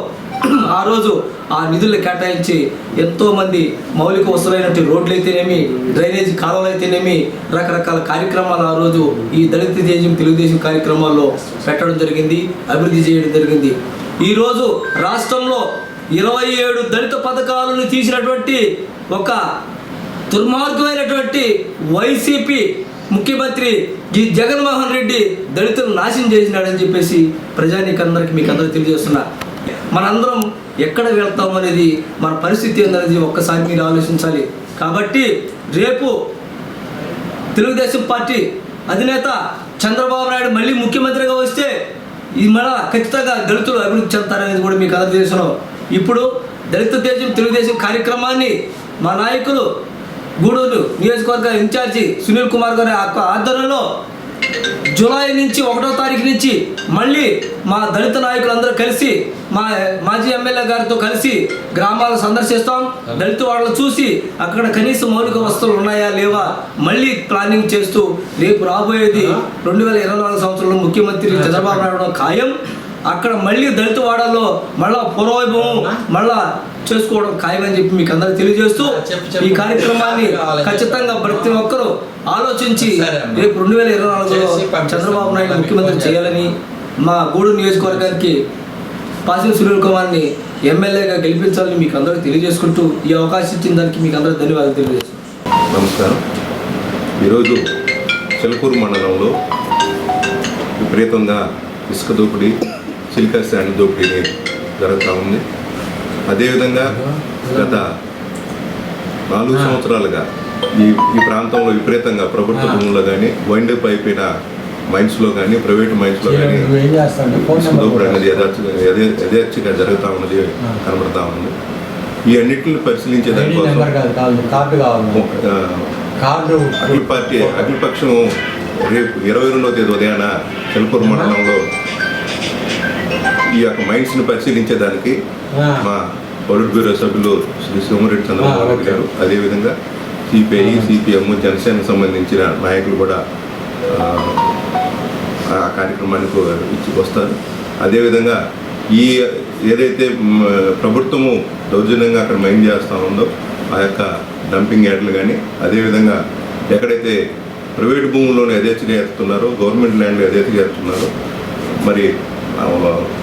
ఆ రోజు ఆ నిధులు కేటాయించి ఎంతోమంది మౌలిక వసతులైనటువంటి రోడ్లు అయితేనేమి, డ్రైనేజీ కాలువలు అయితేనేమి, రకరకాల కార్యక్రమాలు ఆ రోజు ఈ దళిత తేజం తెలుగుదేశం కార్యక్రమాల్లో పెట్టడం జరిగింది, అభివృద్ధి చేయడం జరిగింది. ఈరోజు రాష్ట్రంలో 27 దళిత పథకాలను తీసినటువంటి ఒక దుర్మార్గమైనటువంటి వైసీపీ ముఖ్యమంత్రి ఈ జగన్మోహన్ రెడ్డి దళితులను నాశనం చేసినాడని చెప్పేసి ప్రజానీకందరికీ మీకు అందరూ తెలియజేస్తున్నా. మనందరం ఎక్కడ వెళ్తాం అనేది, మన పరిస్థితి ఏందనేది ఒక్కసారి మీరు ఆలోచించాలి. కాబట్టి రేపు తెలుగుదేశం పార్టీ అధినేత చంద్రబాబు నాయుడు మళ్ళీ ముఖ్యమంత్రిగా వస్తే ఇది మన ఖచ్చితంగా దళితులు అభివృద్ధి చెందుతారనేది కూడా మీకు అందరూ తెలుసును. ఇప్పుడు దళిత తేజం తెలుగుదేశం కార్యక్రమాన్ని మా నాయకులు గూడూరు నియోజకవర్గ ఇన్ఛార్జి సునీల్ కుమార్ గారి ఆధ్వర్యంలో జూలై నుంచి 1వ తారీఖు నుంచి మళ్ళీ మా దళిత నాయకులందరూ కలిసి మా మాజీ ఎమ్మెల్యే గారితో కలిసి గ్రామాలను సందర్శిస్తాం. దళిత వాళ్ళను చూసి అక్కడ కనీస మౌలిక వసతులు ఉన్నాయా లేవా మళ్ళీ ప్లానింగ్ చేస్తూ రేపు రాబోయేది 2024 సంవత్సరంలో ముఖ్యమంత్రి చంద్రబాబు నాయుడు ఖాయం. అక్కడ మళ్ళీ దళిత వాడల్లో మళ్ళా పూర్వవైభవం మళ్ళా చేసుకోవడం ఖాయమని చెప్పి మీకు అందరికీ తెలియజేస్తూ ఈ కార్యక్రమాన్ని ఖచ్చితంగా ప్రతి ఒక్కరూ ఆలోచించి రేపు 2024లో చంద్రబాబు నాయుడు ముఖ్యమంత్రి చేయాలని, మా గూడూరు నియోజకవర్గానికి పాసిం సునీల్ కుమార్ని ఎమ్మెల్యేగా గెలిపించాలని మీకు అందరికీ తెలియజేసుకుంటూ ఈ అవకాశం ఇచ్చిన దానికి మీకు అందరికీ ధన్యవాదాలు తెలియజేస్తున్నాను. నమస్కారం. ఈరోజు చిలకూరు మండలంలో విపరీతంగా ఇసుక దోపిడీ, సిలికా శాండ్ దోపిడీ జరుగుతూ ఉంది. అదేవిధంగా గత 4 సంవత్సరాలుగా ఈ ప్రాంతంలో విపరీతంగా ప్రభుత్వ భూముల్లో కానీ, వైండప్ అయిపోయిన మైన్స్లో కానీ, ప్రైవేట్ మైన్స్లో కానీ ఇసుక దోపిడీ అనేది యథేచ్ఛగా జరుగుతూ ఉన్నది కనబడతా ఉంది. ఈ అన్నింటిని పరిశీలించే దానికోసం అఖిలపక్షం రేపు 22వ తేదీ ఉదయాన చిలకూరు మండలంలో ఈ యొక్క మైండ్స్ని పరిశీలించేదానికి మా పొలిట్ బ్యూరో సభ్యులు శ్రీ సోమిరెడ్డి చంద్రబాబు నాయుడు గారు, అదేవిధంగా సిపిఐ, సిపిఎం, జనసేనకు సంబంధించిన నాయకులు కూడా ఆ కార్యక్రమానికి వస్తారు. అదేవిధంగా ఈ ఏదైతే ప్రభుత్వము దౌర్జన్యంగా అక్కడ మైండ్ చేస్తూ ఉందో ఆ యొక్క డంపింగ్ యార్డులు కానీ, అదేవిధంగా ఎక్కడైతే ప్రైవేట్ భూముల్లోనే యథేచ్ఛగా ఎత్తుతున్నారో, గవర్నమెంట్ ల్యాండ్ యథేచ్ఛగా ఎత్తుతున్నారో, మరి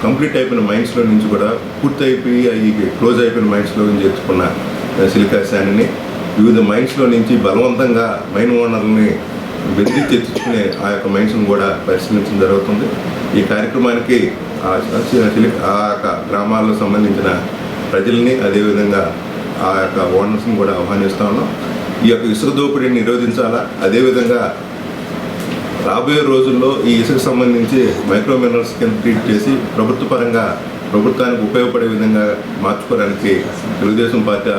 కంప్లీట్ అయిపోయిన మైన్స్లో నుంచి కూడా పూర్తి అయిపోయి ఈ క్లోజ్ అయిపోయిన మైన్స్లో నుంచి ఎత్తుకున్న సిలికా శాండ్ని వివిధ మైన్స్లో నుంచి బలవంతంగా మైన్ ఓనర్లని బెదిరించి ఎత్తుకునే ఆ యొక్క మైన్స్ను కూడా పరిశీలించడం జరుగుతుంది. ఈ కార్యక్రమానికి ఆ యొక్క గ్రామాలకు సంబంధించిన ప్రజల్ని, అదేవిధంగా ఆ యొక్క ఓనర్స్ని కూడా ఆహ్వానిస్తూ ఉన్నాం. ఈ యొక్క ఇసుక దోపిడీని నిరోధించాలా, అదేవిధంగా రాబోయే రోజుల్లో ఈ ఇసుకు సంబంధించి మైక్రో మినరల్స్ కింద ట్రీట్ చేసి ప్రభుత్వ పరంగా ప్రభుత్వానికి ఉపయోగపడే విధంగా మార్చుకోవడానికి తెలుగుదేశం పార్టీ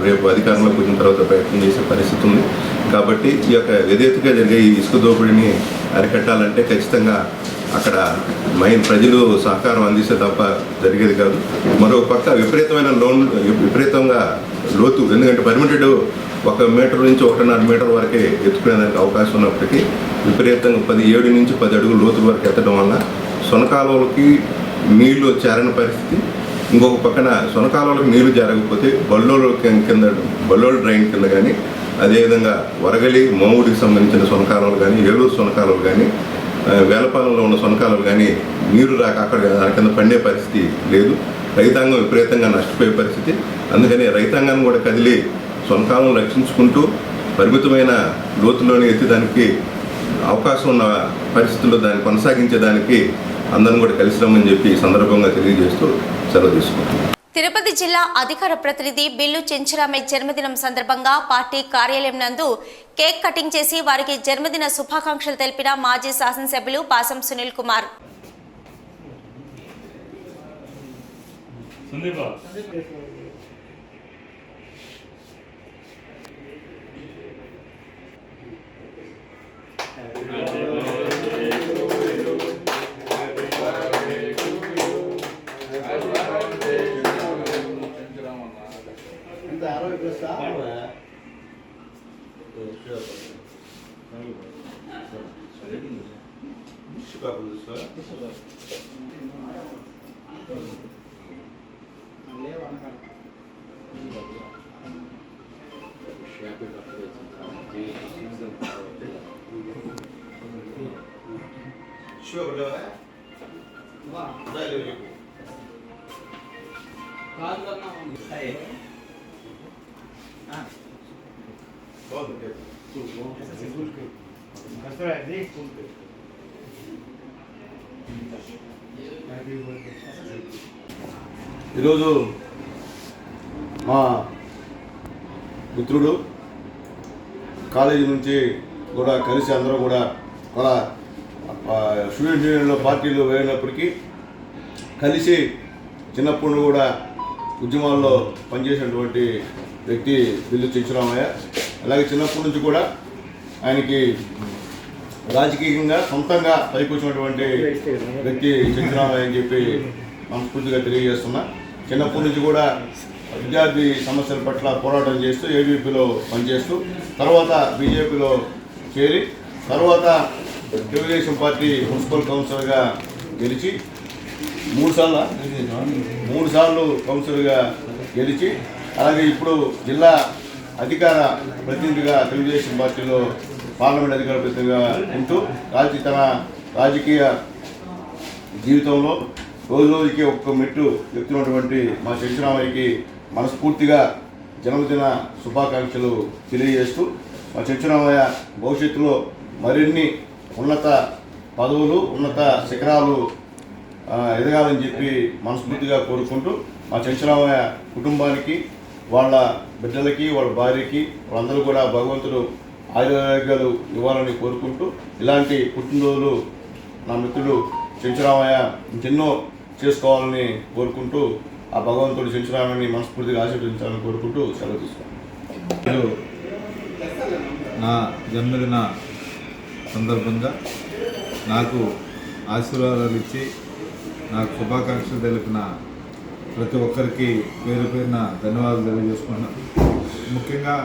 రేపు అధికారంలోకి వచ్చిన తర్వాత ప్రయత్నం చేసే పరిస్థితి ఉంది. కాబట్టి ఈ యొక్క యథేచ్ఛగా జరిగే ఈ ఇసుక దోపిడీని అరికట్టాలంటే ఖచ్చితంగా అక్కడ ప్రజలు సహకారం అందిస్తే తప్ప జరిగేది కాదు. మరో పక్క విపరీతంగా లోతు, ఎందుకంటే పర్మిటెడ్ 1 మీటర్ నుంచి 1.5 మీటర్ వరకే ఎత్తుకునేదానికి అవకాశం ఉన్నప్పటికీ విపరీతంగా 7 నుంచి 10 అడుగుల లోతు వరకు ఎత్తడం వల్ల సొనకాలువలకి నీళ్లు చేరని పరిస్థితి. ఇంకొక పక్కన సొనకాలువలకు నీళ్లు చేరకపోతే బల్లోలు డ్రైన్ కింద కానీ, అదేవిధంగా వరగలి, మోవుడికి సంబంధించిన సొనకాలువలు కానీ, ఏలూరు సొనకాలువలు కానీ, వేలపాలెంలో ఉన్న సొనకాలు కానీ నీరు రాక అక్కడ దాని కింద పండే పరిస్థితి లేదు. రైతాంగం విపరీతంగా నష్టపోయే పరిస్థితి. అందుకని రైతాంగాన్ని కూడా కదిలి సొనకాలను రక్షించుకుంటూ పరిమితమైన లోతులోనే ఎత్తేదానికి అవకాశం ఉన్న పరిస్థితుల్లో దాన్ని కొనసాగించేదానికి అందరం కూడా కలిసి రమ్మని చెప్పి ఈ సందర్భంగా తెలియజేస్తూ సెలవు తీసుకుంటున్నాం. తిరుపతి జిల్లా అధికార ప్రతినిధి బిల్లు చెంచురామయ్య జన్మదినం సందర్భంగా పార్టీ కార్యాలయం నందు కేక్ కటింగ్ చేసి వారికి జన్మదిన శుభాకాంక్షలు తెలిపిన మాజీ శాసనసభ్యులు పాసం సునీల్ కుమార్. ఈరోజు మా మిత్రుడు కాలేజీ నుంచి కూడా కలిసి అందరూ కూడా స్టూడెంట్ యూనియన్లో పార్టీలు వేరినప్పటికీ కలిసి చిన్నప్పుడు కూడా ఉద్యమాల్లో పనిచేసినటువంటి వ్యక్తి బిల్లు చెంచురామయ్య. అలాగే చిన్నప్పటి నుంచి కూడా ఆయనకి రాజకీయంగా సొంతంగా పైకి వచ్చినటువంటి వ్యక్తి చెంచురామయ్య అని చెప్పి మనస్ఫూర్తిగా తెలియజేస్తున్నా. చిన్నప్పటి నుంచి కూడా విద్యార్థి సమస్యల పట్ల పోరాటం చేస్తూ ఏబీపీలో పనిచేస్తూ తర్వాత బీజేపీలో చేరి తర్వాత తెలుగుదేశం పార్టీ మున్సిపల్ కౌన్సిలర్గా గెలిచి మూడు సార్లు కౌన్సిలర్గా గెలిచి అలాగే ఇప్పుడు జిల్లా అధికార ప్రతినిధిగా తెలుగుదేశం పార్టీలో పార్లమెంట్ అధికార ప్రతినిధిగా ఉంటూ తన రాజకీయ జీవితంలో రోజుకి ఒక్క మెట్టు ఎక్కుతున్నటువంటి మా చెంచురామయ్యకి మనస్ఫూర్తిగా జన్మదిన శుభాకాంక్షలు తెలియజేస్తూ మా చెంచురామయ్య భవిష్యత్తులో మరిన్ని ఉన్నత పదవులు ఉన్నత శిఖరాలు ఎదగాలని చెప్పి మనస్ఫూర్తిగా కోరుకుంటూ మా చెంచురామయ్య కుటుంబానికి వాళ్ళ బిడ్డలకి వాళ్ళ భార్యకి వాళ్ళందరూ కూడా భగవంతుడు ఆరోగ్యాలు ఇవ్వాలని కోరుకుంటూ ఇలాంటి పుట్టినరోజులు నా మిత్రుడు చెంచురామయ్య ఇంకెన్నో చేసుకోవాలని కోరుకుంటూ ఆ భగవంతుడు చెంచురామయ్యని మనస్ఫూర్తిగా ఆశీర్వదించాలని కోరుకుంటూ సెలవు తీసుకున్నాను. నా జన్మదిన సందర్భంగా నాకు ఆశీర్వాదాలు ఇచ్చి నాకు శుభాకాంక్షలు తెలిపిన ప్రతి ఒక్కరికి పేరు పేరున ధన్యవాదాలు తెలియజేసుకున్నాను. ముఖ్యంగా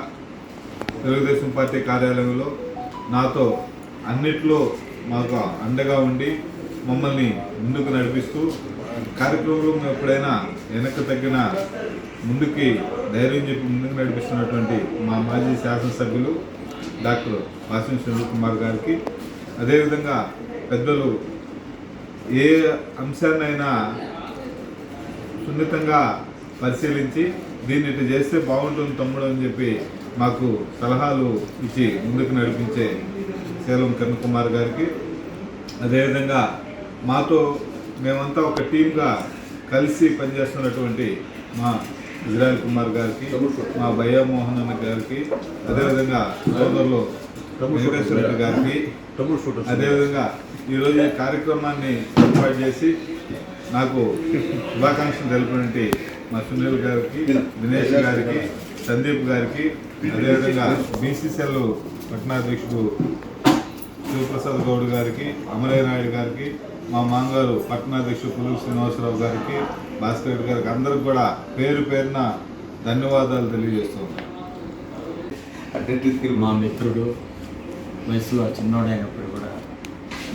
తెలుగుదేశం పార్టీ కార్యాలయంలో నాతో అన్నిట్లో మాకు అండగా ఉండి మమ్మల్ని ముందుకు నడిపిస్తూ కార్యక్రమంలో మేము ఎప్పుడైనా వెనక్కి తగ్గిన ముందుకి ధైర్యం చెప్పి ముందుకు నడిపిస్తున్నటువంటి మా మాజీ శాసనసభ్యులు డాక్టర్ పాసం సునీల్ కుమార్ గారికి, అదేవిధంగా పెద్దలు ఏ అంశాన్నైనా సున్నితంగా పరిశీలించి దీన్ని ఇటు చేస్తే బాగుంటుంది తమ్ముడు అని చెప్పి మాకు సలహాలు ఇచ్చి ముందుకు నడిపించే సేలం కిరణ్ కుమార్ గారికి, అదేవిధంగా మాతో మేమంతా ఒక టీమ్గా కలిసి పనిచేస్తున్నటువంటి మా ఇజ్రాయల్ కుమార్ గారికి, మా భయ్యా మోహన్ అన్న గారికి, అదేవిధంగా సోదరులు వెంకటేశ్వర రెడ్డి గారికి, అదేవిధంగా ఈరోజు ఈ కార్యక్రమాన్ని ఏర్పాటు చేసి నాకు శుభాకాంక్షలు తెలిపినటువంటి మా సునీల్ గారికి, దినేష్ గారికి, సందీప్ గారికి, అదేవిధంగా బీసీసీఎల్ పట్టణాధ్యక్షుడు శివప్రసాద్ గౌడ్ గారికి, అమరయ్య నాయుడు గారికి, మా మాంగారు పట్టణాధ్యక్షుడు పులుగు శ్రీనివాసరావు గారికి, భాస్కర్ రెడ్డి గారికి అందరికి కూడా పేరు పేరున ధన్యవాదాలు తెలియజేస్తున్నాను. మా మిత్రుడు వయసులో చిన్నోడైనప్పుడు కూడా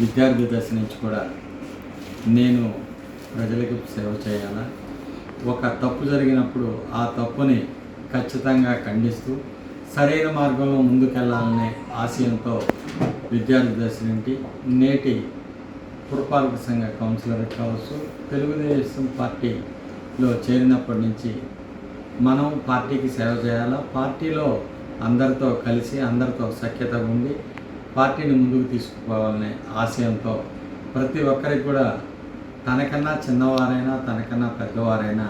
విద్యార్థి దశ నుంచి కూడా నేను ప్రజలకు సేవ చేయాలా, ఒక తప్పు జరిగినప్పుడు ఆ తప్పుని ఖచ్చితంగా ఖండిస్తూ సరైన మార్గంలో ముందుకెళ్లాలనే ఆశయంతో విద్యార్థి దశ నుండి నేటి పురపాలక సంఘ కౌన్సిలర్ కావచ్చు, తెలుగుదేశం పార్టీలో చేరినప్పటి నుంచి మనం పార్టీకి సేవ చేయాలా, పార్టీలో అందరితో కలిసి అందరితో సఖ్యత ఉండి పార్టీని ముందుకు తీసుకుపోవాలనే ఆశయంతో ప్రతి ఒక్కరికి కూడా తనకన్నా చిన్నవారైనా తనకన్నా పెద్దవారైనా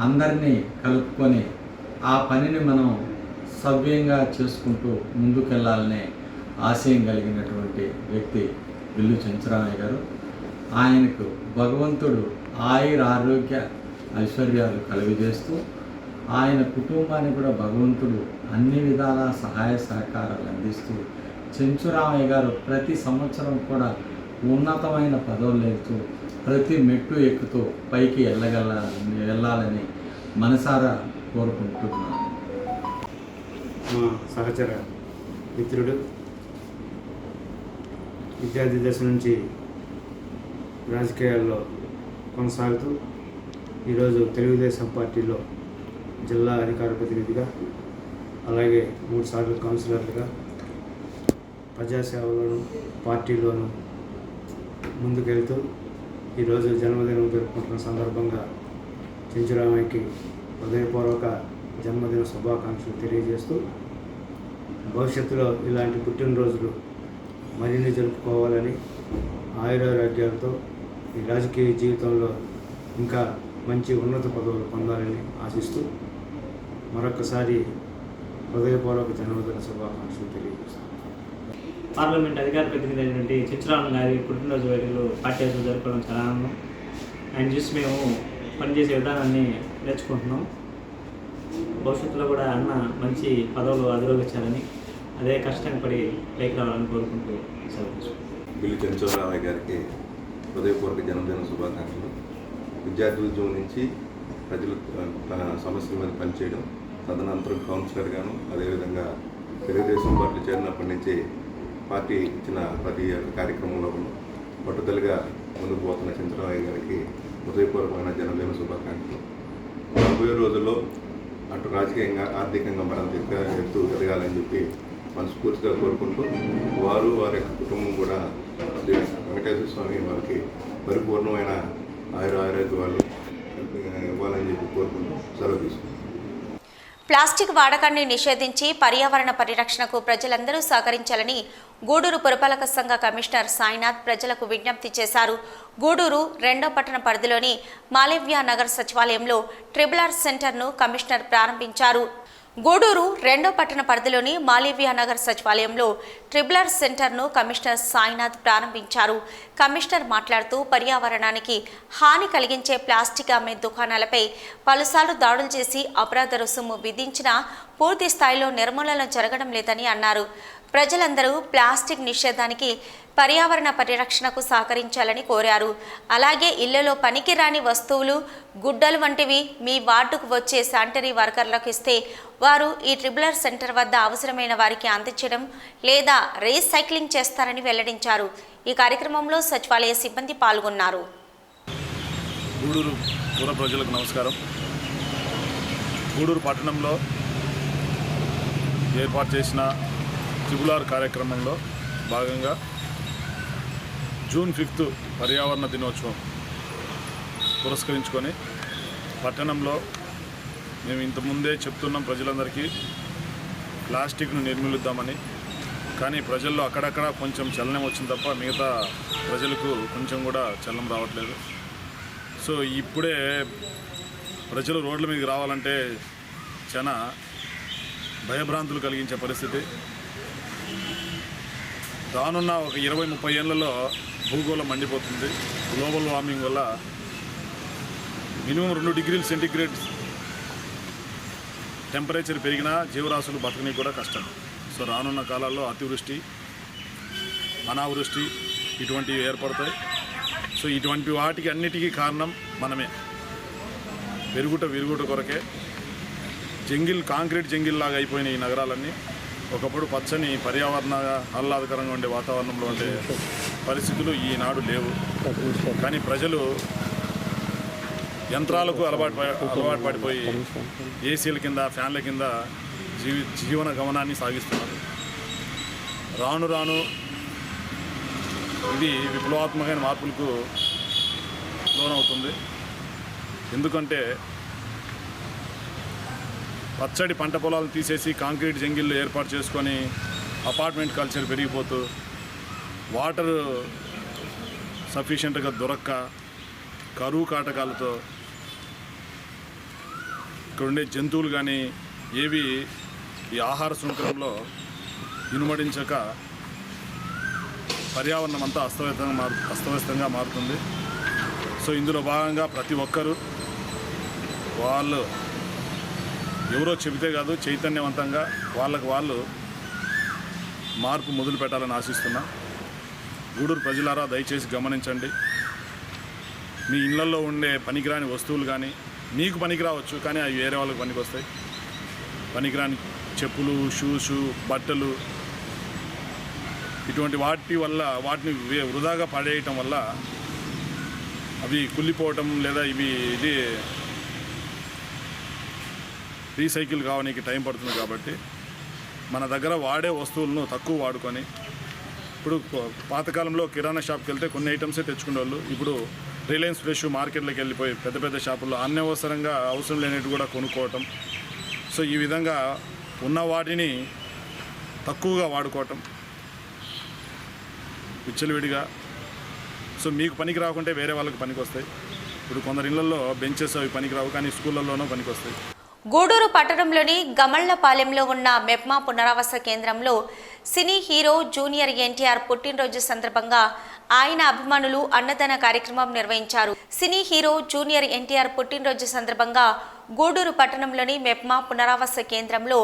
అందరినీ కలుపుకొని ఆ పనిని మనం సవ్యంగా చేసుకుంటూ ముందుకెళ్ళాలనే ఆశయం కలిగినటువంటి వ్యక్తి బిల్లు చెంచురామయ్య గారు. ఆయనకు భగవంతుడు ఆరోగ్య ఐశ్వర్యాలు కలుగజేస్తూ ఆయన కుటుంబానికి కూడా భగవంతుడు అన్ని విధాల సహాయ సహకారాలు అందిస్తూ చెంచురామయ్య గారు ప్రతి సంవత్సరం కూడా ఉన్నతమైన పదవులు ఎత్తు ప్రతి మెట్టు ఎక్కుతూ పైకి వెళ్ళాలని మనసారా కోరుకుంటున్నాను. మా సహచర మిత్రుడు విద్యార్థి దశ నుంచి రాజకీయాల్లో కొనసాగుతూ ఈరోజు తెలుగుదేశం పార్టీలో జిల్లా అధికార ప్రతినిధిగా, అలాగే 3 సార్లు కౌన్సిలర్లుగా ప్రజాసేవలోను పార్టీలోను ముందుకెళ్తూ ఈరోజు జన్మదినం జరుపుకుంటున్న సందర్భంగా చెంచురామయ్యకి హృదయపూర్వక జన్మదిన శుభాకాంక్షలు తెలియజేస్తూ భవిష్యత్తులో ఇలాంటి పుట్టినరోజులు మరిన్ని జరుపుకోవాలని, ఆయురారోగ్యాలతో ఈ రాజకీయ జీవితంలో ఇంకా మంచి ఉన్నత పదవులు పొందాలని ఆశిస్తూ మరొకసారి హృదయపూర్వక జన్మదిన శుభాకాంక్షలు తెలియజేస్తాను. పార్లమెంట్ అధికార ప్రతినిధి అయినటువంటి చెంచురామయ్య గారి పుట్టినరోజు వేడుకలు పార్టీ ఆఫీసులో జరుపుకోవడం చాలా ఆనందం. ఆయన చూసి మేము పనిచేసే విధానాన్ని నేర్చుకుంటున్నాం. భవిష్యత్తులో కూడా అన్న మంచి పదవులు అధిరోగించాలని, అదే కష్టంగా పడి పైకి రావాలని కోరుకుంటూ సెలవు. బిల్లు చెంచురామయ్య గారికి హృదయపూర్వక జన్మదిన శుభాకాంక్షలు. విద్యార్థి ఉద్యమం నుంచి ప్రజలు సమస్యల మీద పనిచేయడం, తదనంతరం కౌన్సిలర్గాను, అదేవిధంగా తెలుగుదేశం పార్టీ చేరినప్పటి నుంచి పార్టీ ఇచ్చిన ప్రతి కార్యక్రమంలో పట్టుదలగా ముందుకు పోతున్న చెంచురామయ్య గారికి హృదయపూర్వకమైన జన్మదిన శుభాకాంక్షలు. రాబోయే రోజుల్లో అటు రాజకీయంగా, ఆర్థికంగా మరింత ఎదగాలని చెప్పి మనస్ఫూర్తిగా కోరుకుంటూ వారు వారి యొక్క కుటుంబం కూడా వెంకటేశ్వర స్వామి వారికి పరిపూర్ణమైన ఆయురారోగ్యాలు ఇవ్వాలని చెప్పి కోరుకుంటూ సెలవు తీసుకుంటాం. ప్లాస్టిక్ వాడకాన్ని నిషేధించి పర్యావరణ పరిరక్షణకు ప్రజలందరూ సహకరించాలని గూడూరు పురపాలక సంఘ కమిషనర్ సాయినాథ్ ప్రజలకు విజ్ఞప్తి చేశారు. గూడూరు 2వ పట్టణ పరిధిలోని మాలవ్య నగర్ సచివాలయంలో RRR సెంటర్ను కమిషనర్ ప్రారంభించారు. గూడూరు 2వ పట్టణ పరిధిలోని మాలవ్య నగర్ సచివాలయంలో RRR సెంటర్ను కమిషనర్ సాయినాథ్ ప్రారంభించారు. కమిషనర్ మాట్లాడుతూ పర్యావరణానికి హాని కలిగించే ప్లాస్టిక్ అమ్మే దుకాణాలపై పలుసార్లు దాడులు చేసి అపరాధ రుసుము విధించినా పూర్తి స్థాయిలో నిర్మూలన జరగడం లేదని అన్నారు. ప్రజలందరూ ప్లాస్టిక్ నిషేధానికి, పర్యావరణ పరిరక్షణకు సహకరించాలని కోరారు. అలాగే ఇళ్లలో పనికిరాని వస్తువులు, గుడ్డలు వంటివి మీ వార్డుకు వచ్చే శానిటరీ వర్కర్లకు ఇస్తే వారు ఈ RRR సెంటర్ వద్ద అవసరమైన వారికి అందించడం లేదా రీసైక్లింగ్ చేస్తారని వెల్లడించారు. ఈ కార్యక్రమంలో సచివాలయ సిబ్బంది పాల్గొన్నారు. గూడూరు పూర్వ ప్రజలకు నమస్కారం. గూడూరు పట్టణంలో ఏర్పాటు చేసిన RRR కార్యక్రమంలో భాగంగా జూన్ 5 పర్యావరణ దినోత్సవం పురస్కరించుకొని పట్టణంలో మేము ఇంతకుముందే చెప్తున్నాం ప్రజలందరికీ ప్లాస్టిక్ను నిర్మూలిద్దామని. కానీ ప్రజల్లో అక్కడక్కడ కొంచెం చలనం వచ్చింది తప్ప మిగతా ప్రజలకు కొంచెం కూడా చలనం రావట్లేదు. సో ఇప్పుడే ప్రజలు రోడ్ల మీదకి రావాలంటే చాలా భయభ్రాంతులు కలిగించే పరిస్థితి. రానున్న ఒక 20-30 ఏళ్లలో భూగోళం మండిపోతుంది. గ్లోబల్ వార్మింగ్ వల్ల మినిమం 2 డిగ్రీల సెంటీగ్రేడ్ టెంపరేచర్ పెరిగినా జీవరాశులు బతకని కూడా కష్టం. సో రానున్న కాలాల్లో అతివృష్టి, అనావృష్టి ఇటువంటివి ఏర్పడతాయి. సో ఇటువంటి వాటికి అన్నిటికీ కారణం మనమే. విరుగుట కొరకే కాంక్రీట్ జంగిల్ లాగా అయిపోయిన ఈ నగరాలన్నీ ఒకప్పుడు పచ్చని పర్యావరణ ఆహ్లాదకరంగా ఉండే వాతావరణంలో ఉండే పరిస్థితులు ఈనాడు లేవు. కానీ ప్రజలు యంత్రాలకు అలవాటు పడిపోయి ఏసీల కింద, ఫ్యాన్ల కింద జీవన గమనాన్ని సాగిస్తున్నారు. రాను ఇది విప్లవాత్మకమైన మార్పులకు లోనవుతుంది. ఎందుకంటే పచ్చడి పంట పొలాలను తీసేసి కాంక్రీట్ జంగిళ్ళు ఏర్పాటు చేసుకొని అపార్ట్మెంట్ కల్చర్ పెరిగిపోతూ వాటర్ సఫిషియెంట్గా దొరక్క కరువు కాటకాలతో ఇక్కడ ఉండే జంతువులు కానీ ఏవి ఈ ఆహార శృంఖలంలో ఇనుమడించక పర్యావరణం అంతా అస్తవ్యస్తంగా మారుతుంది. సో ఇందులో భాగంగా ప్రతి ఒక్కరూ వాళ్ళు ఎవరో చెబితే కాదు, చైతన్యవంతంగా వాళ్ళకు వాళ్ళు మార్పు మొదలు పెట్టాలని ఆశిస్తున్నా. గూడూరు ప్రజలారా దయచేసి గమనించండి. మీ ఇళ్లలో ఉండే పనికిరాని వస్తువులు కానీ మీకు పనికి రావచ్చు, కానీ అవి వేరే వాళ్ళకి పనికి వస్తాయి. పనికిరాని చెప్పులు, షూస్, బట్టలు ఇటువంటి వాటి వల్ల వాటిని వృధాగా పడేయటం వల్ల అవి కుళ్ళిపోవటం లేదా ఇది రీసైకిల్ కావడానికి టైం పడుతుంది. కాబట్టి మన దగ్గర వాడే వస్తువులను తక్కువ వాడుకొని, ఇప్పుడు పాతకాలంలో కిరాణా షాప్కి వెళ్తే కొన్ని ఐటమ్సే తెచ్చుకునేవాళ్ళు. ఇప్పుడు రిలయన్స్ ఫ్రెష్ మార్కెట్లోకి వెళ్ళిపోయి పెద్ద పెద్ద షాపుల్లో అన్యవసరంగా అవసరం లేనివి కూడా కొనుక్కోవటం. సో ఈ విధంగా ఉన్న వాటిని తక్కువగా వాడుకోవటం విచ్చలవిడిగా. సో మీకు పనికి రాకుంటే వేరే వాళ్ళకి పనికి వస్తాయి. ఇప్పుడు కొందరి ఇళ్లలో బెంచెస్ అవి పనికి రావు, కానీ స్కూళ్ళల్లోనూ పనికి వస్తాయి. గూడూరు పట్టణంలోని గమళ్లపాలెంలో ఉన్న మెప్మా పునరావాస కేంద్రంలో సినీ హీరో జూనియర్ ఎన్టీఆర్ పుట్టినరోజు సందర్భంగా ఆయన అభిమానులు అన్నదాన కార్యక్రమం నిర్వహించారు. సినీ హీరో జూనియర్ ఎన్టీఆర్ పుట్టినరోజు సందర్భంగా గూడూరు పట్టణంలోని మెప్మా పునరావాస కేంద్రంలో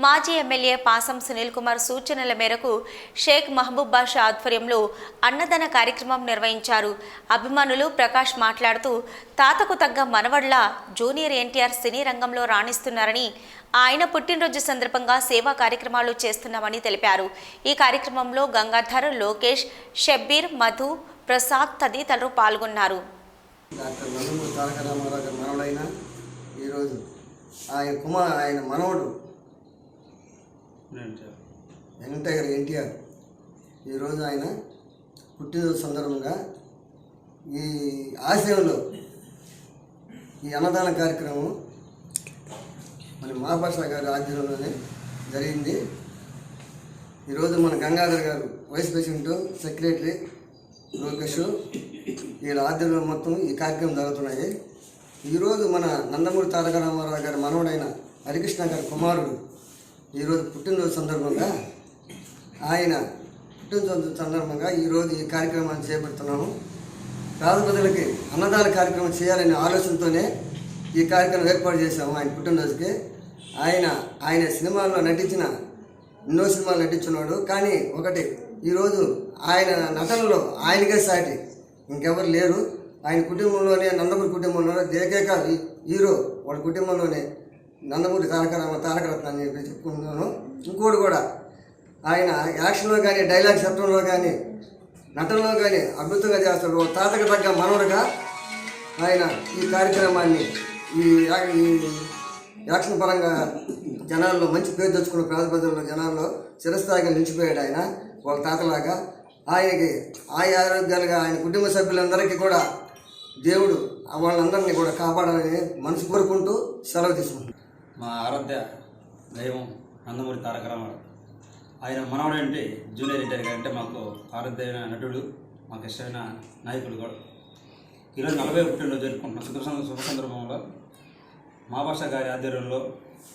మాజీ ఎమ్మెల్యే పాసం సునీల్ కుమార్ సూచనల మేరకు షేక్ మహబూబ్ బాషా ఆధ్వర్యంలో అన్నదాన కార్యక్రమం నిర్వహించారు. అభిమానులు ప్రకాష్ మాట్లాడుతూ తాతకు తగ్గ మనవడ్ల జూనియర్ ఎన్టీఆర్ సినీ రంగంలో రాణిస్తున్నారని, ఆయన పుట్టినరోజు సందర్భంగా సేవా కార్యక్రమాలు చేస్తున్నామని తెలిపారు. ఈ కార్యక్రమంలో గంగాధర్, లోకేష్, షబ్బీర్, మధు, ప్రసాద్ తదితరులు పాల్గొన్నారు. డాక్టర్ నందమూరి తారక రామారావు గారి మనవడైన ఈరోజు ఆయన మనవడు ఎన్టీఆర్ ఈరోజు ఆయన పుట్టినరోజు సందర్భంగా ఈ ఆశయంలో ఈ అన్నదాన కార్యక్రమం మన మహాభాషా గారి ఆధ్వర్యంలోనే జరిగింది. ఈరోజు మన గంగాధర్ గారు వైస్ ప్రెసిడెంట్, సెక్రటరీ, లోకేష్ వీళ్ళ ఆధ్వర్యంలో మొత్తం ఈ కార్యక్రమం జరుగుతున్నాయి. ఈరోజు మన నందమూరి తారక రామారావు గారి మనవడైన హరికృష్ణ గారి కుమారుడు ఈరోజు పుట్టినరోజు సందర్భంగా ఈరోజు ఈ కార్యక్రమాన్ని చేపడుతున్నాము. పేద ప్రజలకి అన్నదాన కార్యక్రమం చేయాలనే ఆలోచనతోనే ఈ కార్యక్రమం ఏర్పాటు చేశాము. ఆయన పుట్టినరోజుకి ఆయన సినిమాల్లో నటించిన ఎన్నో సినిమాలు నటించున్నాడు. కానీ ఒకటి ఈరోజు ఆయన నటనలో ఆయనకే సాటి ఇంకెవరు లేరు. ఆయన కుటుంబంలోనే, నందమూరి కుటుంబంలోనే ఏకైక హీరో వాళ్ళ కుటుంబంలోనే నందమూరి తారకరత్న అని చెప్పి చెప్పుకుంటున్నాను. ఇంకోటి కూడా ఆయన యాక్షన్లో కానీ, డైలాగ్ చెప్పడంలో కానీ, నటనలో కానీ అద్భుతంగా చేస్తాడు. తాతకు తగ్గ మనవడుగా ఆయన ఈ కార్యక్రమాన్ని ఈ యాక్షన్ పరంగా జనాల్లో మంచి పేరు తెచ్చుకున్న పేద ప్రజల్లో జనాల్లో చిరస్థాయిగా నిలిచిపోయాడు. ఆయన వాళ్ళ తాతలాగా ఆయనకి ఆరోగ్యాలుగా ఆయన కుటుంబ సభ్యులందరికీ కూడా దేవుడు వాళ్ళందరినీ కూడా కాపాడాలని మనసు కోరుకుంటూ సెలవు తీసుకుంటాం. మా ఆరాధ్య దైవం నందమూరి తారక రామారావు ఆయన మనవడు అంటే జూనియర్ ఎన్టీఆర్ గారు అంటే మాకు ఆరాధ్యమైన నటుడు, మాకు ఇష్టమైన నాయకుడు కూడా. ఈరోజు 40వ పుట్టినరోజు జరుపుకుంటున్నాం. శుభ సందర్భంలో మహాభాషా గారి ఆధ్వర్యంలో,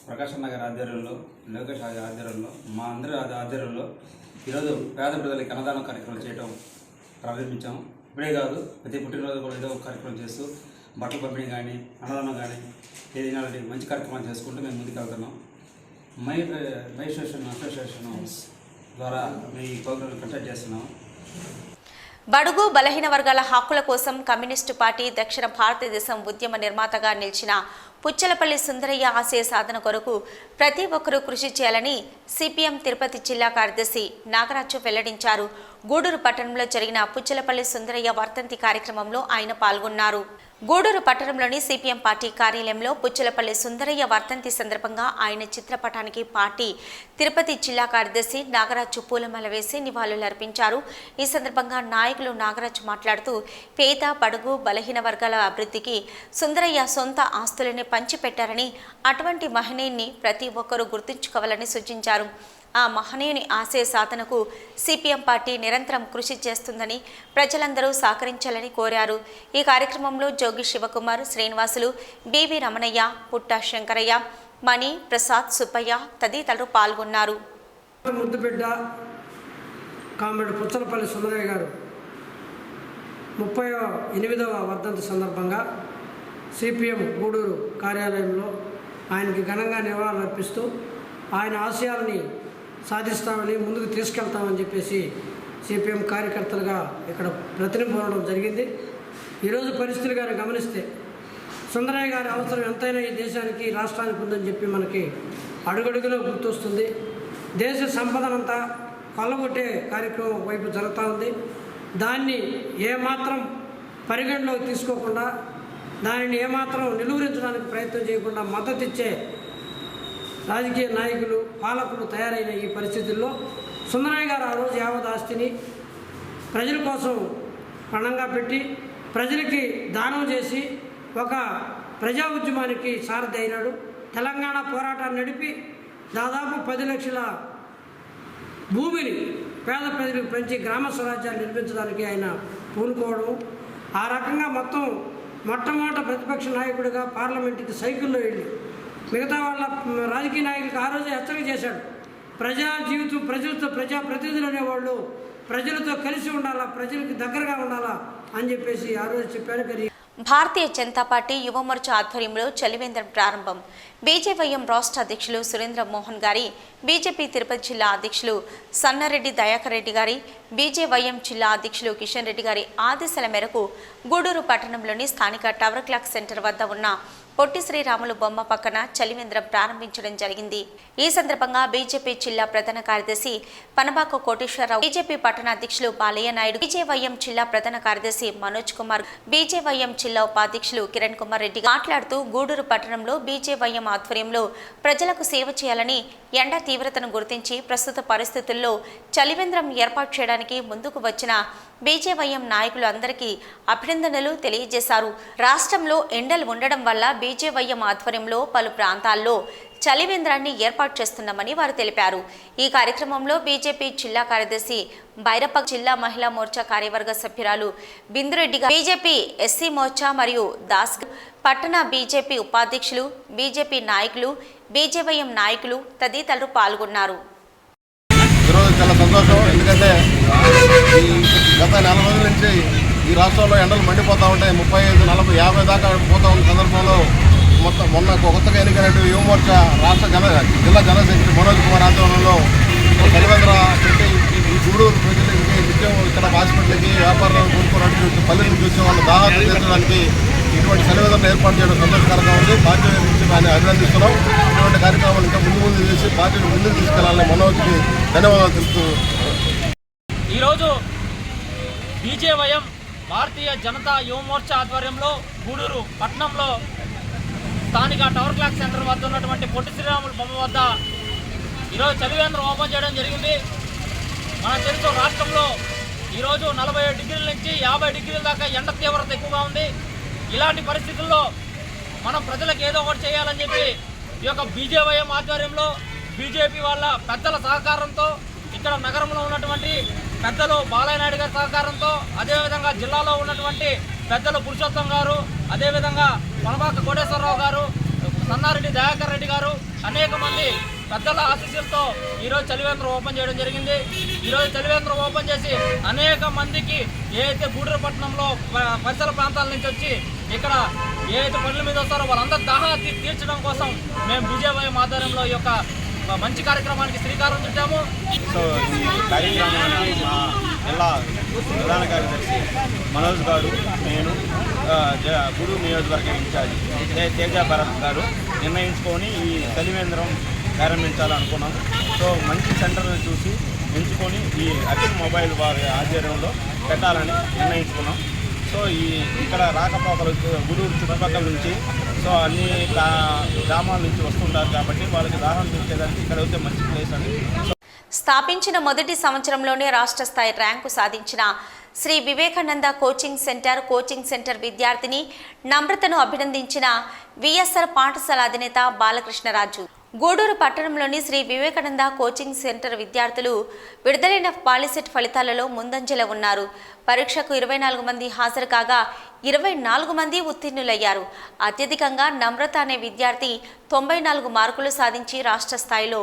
ప్రకాష్ అన్న గారి ఆధ్వర్యంలో, లోకేష్ గారి ఆధ్వర్యంలో, మా అందరి ఆధ్వర్యంలో ఈరోజు పేద ప్రజలకి అన్నదాన కార్యక్రమం చేయడం ప్రారంభించాము. ఇప్పుడే కాదు, ప్రతి పుట్టినరోజు కూడా ఏదో ఒక కార్యక్రమం చేస్తూ బట్టల పంపిణీ కానీ, అన్నదానం కానీ, ఏదైనా మంచి కార్యక్రమాలు చేసుకుంటూ మేము ముందుకు వెళ్తున్నాం. అసోసియేషన్ ద్వారా మీ ప్రోగ్రాం కండక్ట్ చేస్తున్నాం. బడుగు బలహీన వర్గాల హక్కుల కోసం కమ్యూనిస్టు పార్టీ దక్షిణ భారతదేశం ఉద్యమ నిర్మాతగా నిలిచిన పుచ్చలపల్లి సుందరయ్య ఆశయ సాధన కొరకు ప్రతి ఒక్కరూ కృషి చేయాలని సిపిఎం తిరుపతి జిల్లా కార్యదర్శి నాగరాజు వెల్లడించారు. గూడూరు పట్టణంలో జరిగిన పుచ్చలపల్లి సుందరయ్య వర్ధంతి కార్యక్రమంలో ఆయన పాల్గొన్నారు. గూడూరు పట్టణంలోని సిపిఎం పార్టీ కార్యాలయంలో పుచ్చలపల్లి సుందరయ్య వర్ధంతి సందర్భంగా ఆయన చిత్రపటానికి పార్టీ తిరుపతి జిల్లా కార్యదర్శి నాగరాజు పూలమాల వేసి నివాళులర్పించారు. ఈ సందర్భంగా నాయకులు నాగరాజు మాట్లాడుతూ పేద బడుగు బలహీన వర్గాల అభివృద్ధికి సుందరయ్య సొంత ఆస్తులని పంచిపెట్టారని, అటువంటి మహనీయుని ప్రతి ఒక్కరూ గుర్తుంచుకోవాలని సూచించారు. ఆ మహనీయుని ఆశయ సాధనకు సిపిఎం పార్టీ నిరంతరం కృషి చేస్తుందని ప్రజలందరూ సహకరించాలని కోరారు. ఈ కార్యక్రమంలో జోగి శివకుమార్, శ్రీనివాసులు, బివి రమణయ్య, పుట్ట శంకరయ్య, మణి, ప్రసాద్, సుబ్బయ్య తదితరులు పాల్గొన్నారు. ముద్దుబిడ్డ కామ్రేడ్ పుచ్చలపల్లి సుందరయ్య గారు 38వ వర్ధంతి సందర్భంగా సిపిఎం గూడూరు కార్యాలయంలో ఆయనకి ఘనంగా నివాళులర్పిస్తూ ఆయన ఆశయాల్ని సాధిస్తామని, ముందుకు తీసుకెళ్తామని చెప్పేసి సిపిఎం కార్యకర్తలుగా ఇక్కడ ప్రతినిధులు జరిగింది. ఈరోజు పరిస్థితులు గారు గమనిస్తే సుందరయ్య గారి అవసరం ఎంతైనా ఈ దేశానికి, రాష్ట్రానికి ఉందని చెప్పి మనకి అడుగడుగులో గుర్తొస్తుంది. దేశ సంపదనంతా కొల్లగొట్టే కార్యక్రమం వైపు జరుగుతూ ఉంది. దాన్ని ఏమాత్రం పరిగణలోకి తీసుకోకుండా, దానిని ఏమాత్రం నిలువరించడానికి ప్రయత్నం చేయకుండా మద్దతు ఇచ్చే రాజకీయ నాయకులు, పాలకులు తయారైన ఈ పరిస్థితుల్లో సుందరయ్య గారు ఆ రోజు యావత్ ఆస్తిని ప్రజల కోసం పణంగా పెట్టి, ప్రజలకి దానం చేసి ఒక ప్రజా ఉద్యమానికి సారథి అయినాడు. తెలంగాణ పోరాటాన్ని నడిపి దాదాపు 10 లక్షల భూమిని పేద ప్రజలకు పెంచి గ్రామ స్వరాజ్యాన్ని నిర్మించడానికి ఆయన పూనుకోవడం, ఆ రకంగా మొట్టమొదటి ప్రతిపక్ష నాయకుడిగా పార్లమెంటుకి సైకిల్లో వెళ్ళి మిగతా వాళ్ళ రాజకీయ నాయకులకు ఆ రోజే హెచ్చరిక చేశాడు. ప్రజా జీవితం ప్రజలతో, ప్రజాప్రతినిధులు అనేవాళ్ళు ప్రజలతో కలిసి ఉండాలా, ప్రజలకు దగ్గరగా ఉండాలా అని చెప్పేసి ఆ రోజు చెప్పారు. భారతీయ జనతా పార్టీ యువ మోర్చా ఆధ్వర్యంలో చలివేంద్రం ప్రారంభం. బీజేవైఎం రాష్ట్ర అధ్యక్షులు సురేంద్ర మోహన్ గారి, బీజేపీ తిరుపతి జిల్లా అధ్యక్షులు సన్నారెడ్డి దయాకర్ రెడ్డి గారి, బీజేవైఎం జిల్లా అధ్యక్షులు కిషన్ రెడ్డి గారి ఆదేశాల మేరకు గూడూరు పట్టణంలోని స్థానిక టవర్ క్లాక్ సెంటర్ వద్ద ఉన్న పొట్టి శ్రీరాములు బొమ్మ పక్కన చలివేంద్రం ప్రారంభించడం జరిగింది. ఈ సందర్భంగా బీజేపీ జిల్లా ప్రధాన కార్యదర్శి పనబాక కోటేశ్వరరావు, బీజేపీ పట్టణ అధ్యక్షులు బాలయ్య నాయుడు, బీజేవైఎం జిల్లా ప్రధాన కార్యదర్శి మనోజ్ కుమార్, బీజేవైఎం జిల్లా ఉపాధ్యక్షులు కిరణ్ కుమార్ రెడ్డి మాట్లాడుతూ గూడూరు పట్టణంలో బీజేవైఎం ఆధ్వర్యంలో ప్రజలకు సేవ చేయాలని, ఎండ తీవ్రతను గుర్తించి ప్రస్తుత పరిస్థితుల్లో చలివేంద్రం ఏర్పాటు చేయడానికి ముందుకు వచ్చిన బీజేవైఎం నాయకులు అందరికీ అభినందనలు తెలియజేశారు. రాష్ట్రంలో ఎండలు ఉండడం వల్ల బీజేవైఎం ఆధ్వర్యంలో పలు ప్రాంతాల్లో చలివేంద్రాన్ని ఏర్పాటు చేస్తున్నామని వారు తెలిపారు. ఈ కార్యక్రమంలో బీజేపీ జిల్లా కార్యదర్శి బైరప్ప, జిల్లా మహిళా మోర్చా కార్యవర్గ సభ్యురాలు బిందురెడ్డి, బీజేపీ ఎస్సీ మోర్చా మరియు దాస్, పట్టణ బీజేపీ ఉపాధ్యక్షులు, బీజేపీ నాయకులు, బీజేవైఎం నాయకులు తదితరులు పాల్గొన్నారు. ఈరోజు చాలా సంతోషం, ఎందుకంటే గత 4 రోజుల నుంచి ఈ రాష్ట్రంలో ఎండలు మండిపోతూ ఉంటాయి. 35, 40, 50 దాకా పోతూ ఉన్న సందర్భంలో మొన్న కొత్తగా ఎన్నికైనట్టు యువ మోర్చా రాష్ట్ర జిల్లా జనరల్ సెక్రటరీ మనోజ్ కుమార్ ఆధ్వర్యంలో చలివేంద్ర పెట్టి ఈ గూడూరు ప్రజలకి, నిత్యం ఇక్కడ హాస్పిటల్కి, వ్యాపారాలను కోరుకోవడానికి, పల్లెలను చూసే వాళ్ళు దాహాలు తీర్చడానికి ఇటువంటి చలివేంద్రం ఏర్పాటు చేయడం సంతోషకరంగా ఉంది. పార్టీ నుంచి ఆయన అభినందిస్తున్నాం. ఇటువంటి కార్యక్రమాలు ఇంకా ముందు చేసి పార్టీని ముందుకు తీసుకెళ్లాలని మనోజ్కి ధన్యవాదాలు తెలుపుతూ ఈరోజు బీజేవైఎం భారతీయ జనతా యువ మోర్చా ఆధ్వర్యంలో గూడూరు పట్టణంలో స్థానిక టవర్ క్లాక్ సెంటర్ వద్ద ఉన్నటువంటి పొట్టి శ్రీరాములు బొమ్మ వద్ద ఈరోజు చలివేంద్రం ఓపెన్ చేయడం జరిగింది. మన తెలుసు రాష్ట్రంలో ఈరోజు 47 డిగ్రీల నుంచి 50 డిగ్రీల దాకా ఎండ తీవ్రత ఎక్కువగా ఉంది. ఇలాంటి పరిస్థితుల్లో మనం ప్రజలకు ఏదో ఒకటి చేయాలని చెప్పి ఈ యొక్క బీజేవైఎం ఆధ్వర్యంలో బీజేపీ వాళ్ళ పెద్దల సహకారంతో, ఇక్కడ నగరంలో ఉన్నటువంటి పెద్దలు బాలయ్య నాయుడు గారి సహకారంతో, అదేవిధంగా జిల్లాలో ఉన్నటువంటి పెద్దలు పురుషోత్తం గారు, అదేవిధంగా పనబాక కోటేశ్వరరావు గారు, సన్నారెడ్డి దయాకర్ రెడ్డి గారు, అనేక మంది పెద్దల ఆశీస్సులతో ఈరోజు చలివేంద్రం ఓపెన్ చేయడం జరిగింది. ఈరోజు చలివేంద్రం ఓపెన్ చేసి అనేక మందికి ఏదైతే గూడూరు పట్టణంలో పరిసర ప్రాంతాల నుంచి వచ్చి ఇక్కడ ఏదైతే పనుల మీద వస్తారో వాళ్ళందరూ దాహాన్ని తీర్చడం కోసం మేము బీజేవైఎం ఆధ్వర్యంలో ఈ యొక్క మంచి కార్యక్రమానికి శ్రీకారం చుట్టాము. సో ఈ కార్యక్రమాన్ని మా జిల్లా ప్రధాన కార్యదర్శి మనోజ్ గారు, నేను, గూడూరు నియోజకవర్గ ఇన్ఛార్జి తేజ భరత్ గారు నిర్ణయించుకొని ఈ చలివేంద్రం ప్రారంభించాలనుకున్నాము. సో మంచి సెంటర్ని చూసి ఎంచుకొని ఈ అఖిల్ మొబైల్ వారి ఆధ్వర్యంలో పెట్టాలని నిర్ణయించుకున్నాం. సో ఇక్కడ రాకపోకలు గూడూరు చుట్టుపక్కల నుంచి సో అన్ని గ్రామాల నుంచి వస్తుంటారు కాబట్టి వాళ్ళకి దాహం తీర్చేదానికి ఇక్కడ అయితే మంచి ప్లేస్ అని. స్థాపించిన మొదటి సంవత్సరంలోనే రాష్ట్ర స్థాయి ర్యాంకు సాధించిన శ్రీ వివేకానంద కోచింగ్ సెంటర్ విద్యార్థిని నమ్రతను అభినందించిన విఎస్ఆర్ పాఠశాల అధినేత బాలకృష్ణరాజు. గూడూరు పట్టణంలోని శ్రీ వివేకానంద కోచింగ్ సెంటర్ విద్యార్థులు విడుదలైన పాలిసెట్ ఫలితాలలో ముందంజలో ఉన్నారు. పరీక్షకు 24 మంది హాజరు కాగా 24 మంది ఉత్తీర్ణులయ్యారు. అత్యధికంగా నమ్రత అనే విద్యార్థి 94 మార్కులు సాధించి రాష్ట్ర స్థాయిలో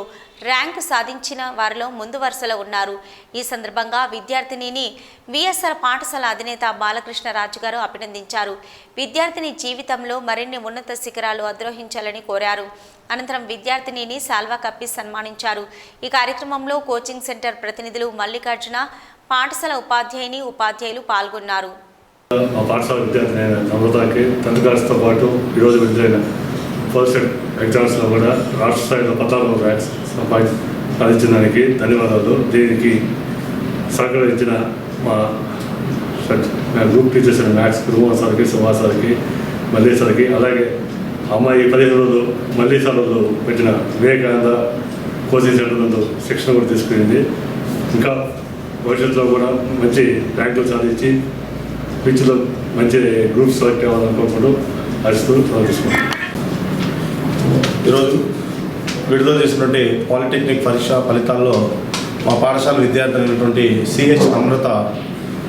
ర్యాంకు సాధించిన వారిలో ముందు వరుసలో ఉన్నారు. ఈ సందర్భంగా విద్యార్థినిని విఎస్ఆర్ పాఠశాల అధినేత బాలకృష్ణరాజు గారు అభినందించారు. విద్యార్థిని జీవితంలో మరిన్ని ఉన్నత శిఖరాలు అధిరోహించాలని కోరారు. అనంతరం విద్యార్థినిని శాల్వా కప్పి సన్మానించారు. ఈ కార్యక్రమంలో కోచింగ్ సెంటర్ ప్రతినిధులు మల్లికార్జున, పాఠశాల ఉపాధ్యాయులు పాల్గొన్నారు. మా పాఠశాల విద్యార్థిని అయిన నమ్రతకి 10th క్లాస్తో పాటు ఈరోజు విడుదలైన ఫస్ట్ ఎగ్జామ్స్లో కూడా రాష్ట్ర స్థాయిలో 14 ర్యాంక్స్ సాధించిన దానికి ధన్యవాదాలు. దీనికి సహకరించిన మా గ్రూప్ టీచర్స్ అయిన మ్యాథ్స్ గురుమోహన్ సార్కి, సుభాష్ సార్కి, మల్లీ సార్కి, అలాగే అమ్మాయి 15 రోజులు మల్లీ సార్ రోజు పెట్టిన వివేకానంద కోచింగ్ సెంటర్ నందు శిక్షణ కూడా తీసుకునింది. ఇంకా భవిష్యత్తులో కూడా మంచి ర్యాంకులు సాధించి పిచ్లో మంచి గ్రూప్ సెలెక్ట్ అవ్వాలనుకోకుండా అరుస్తూ తీసుకున్నాం. ఈరోజు విడుదల చేసినటువంటి పాలిటెక్నిక్ పరీక్ష ఫలితాల్లో మా పాఠశాల విద్యార్థి అయినటువంటి సిహెచ్ అమృత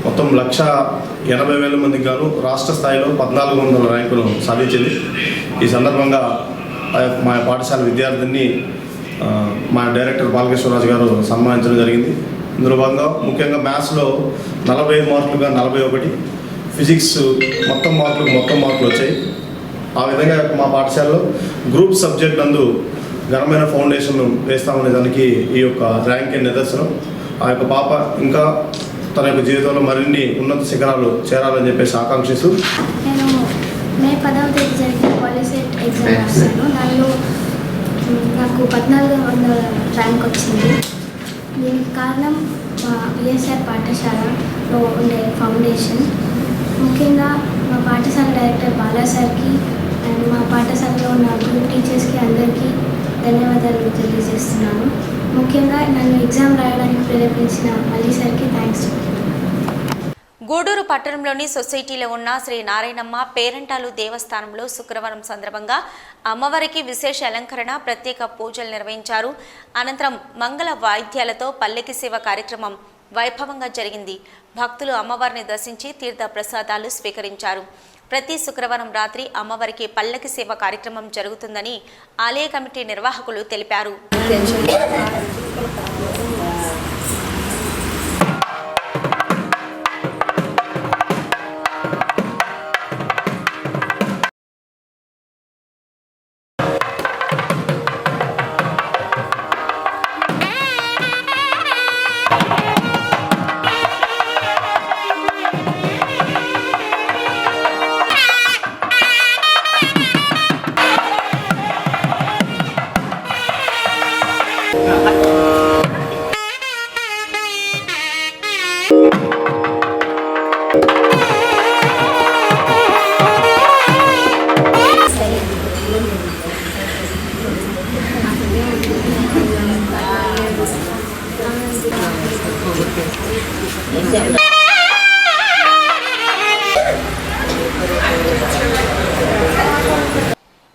మొత్తం 1,80,000 మందికి గాను రాష్ట్ర స్థాయిలో 1400 ర్యాంకును సాధించింది. ఈ సందర్భంగా మా పాఠశాల విద్యార్థిని మా డైరెక్టర్ బాలకృష్ణరాజు గారు సన్మానించడం జరిగింది. ఇందులో భాగంగా ముఖ్యంగా మ్యాథ్స్లో 45 మార్కులుగా 41, ఫిజిక్స్ మొత్తం మార్కులు వచ్చాయి. ఆ విధంగా మా పాఠశాలలో గ్రూప్ సబ్జెక్ట్ నందు ఘనమైన ఫౌండేషన్ వేస్తామనే దానికి ఈ యొక్క ర్యాంకే నిదర్శనం. ఆ యొక్క పాప ఇంకా తన యొక్క జీవితంలో మరిన్ని ఉన్నత శిఖరాలు చేరాలని చెప్పేసి ఆకాంక్షిస్తూ నేను మే 10వ తేదీ జరిగిన పాలిసెట్ ఎగ్జామ్ రాశాను. దానిలో నాకు 1400 ర్యాంక్ వచ్చింది. దీనికి కారణం మా విఎస్ఆర్ పాఠశాలలో ఉండే ఫౌండేషన్. ముఖ్యంగా మా పాఠశాల డైరెక్టర్ బాలా సార్కి అండ్ మా పాఠశాలలో ఉన్న గ్రూప్ టీచర్స్కి అందరికీ ధన్యవాదాలు తెలియజేస్తున్నాను. ముఖ్యంగా నన్ను ఎగ్జామ్ రాయడానికి ప్రేరేపించిన మళ్ళీ సార్కి థ్యాంక్స్. గూడూరు పట్టణంలోని సొసైటీలో ఉన్న శ్రీ నారాయణమ్మ పేరంటాలు దేవస్థానంలో శుక్రవారం సందర్భంగా అమ్మవారికి విశేష అలంకరణ, ప్రత్యేక పూజలు నిర్వహించారు. అనంతరం మంగళ వాయిద్యాలతో పల్లెకి సేవ కార్యక్రమం వైభవంగా జరిగింది. భక్తులు అమ్మవారిని దర్శించి తీర్థ ప్రసాదాలు స్వీకరించారు. ప్రతి శుక్రవారం రాత్రి అమ్మవారికి పల్లకి సేవ కార్యక్రమం జరుగుతుందని ఆలయ కమిటీ నిర్వాహకులు తెలిపారు.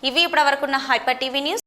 ఇవి ఇప్పటివరకున్న హైపర్ టీవీ న్యూస్.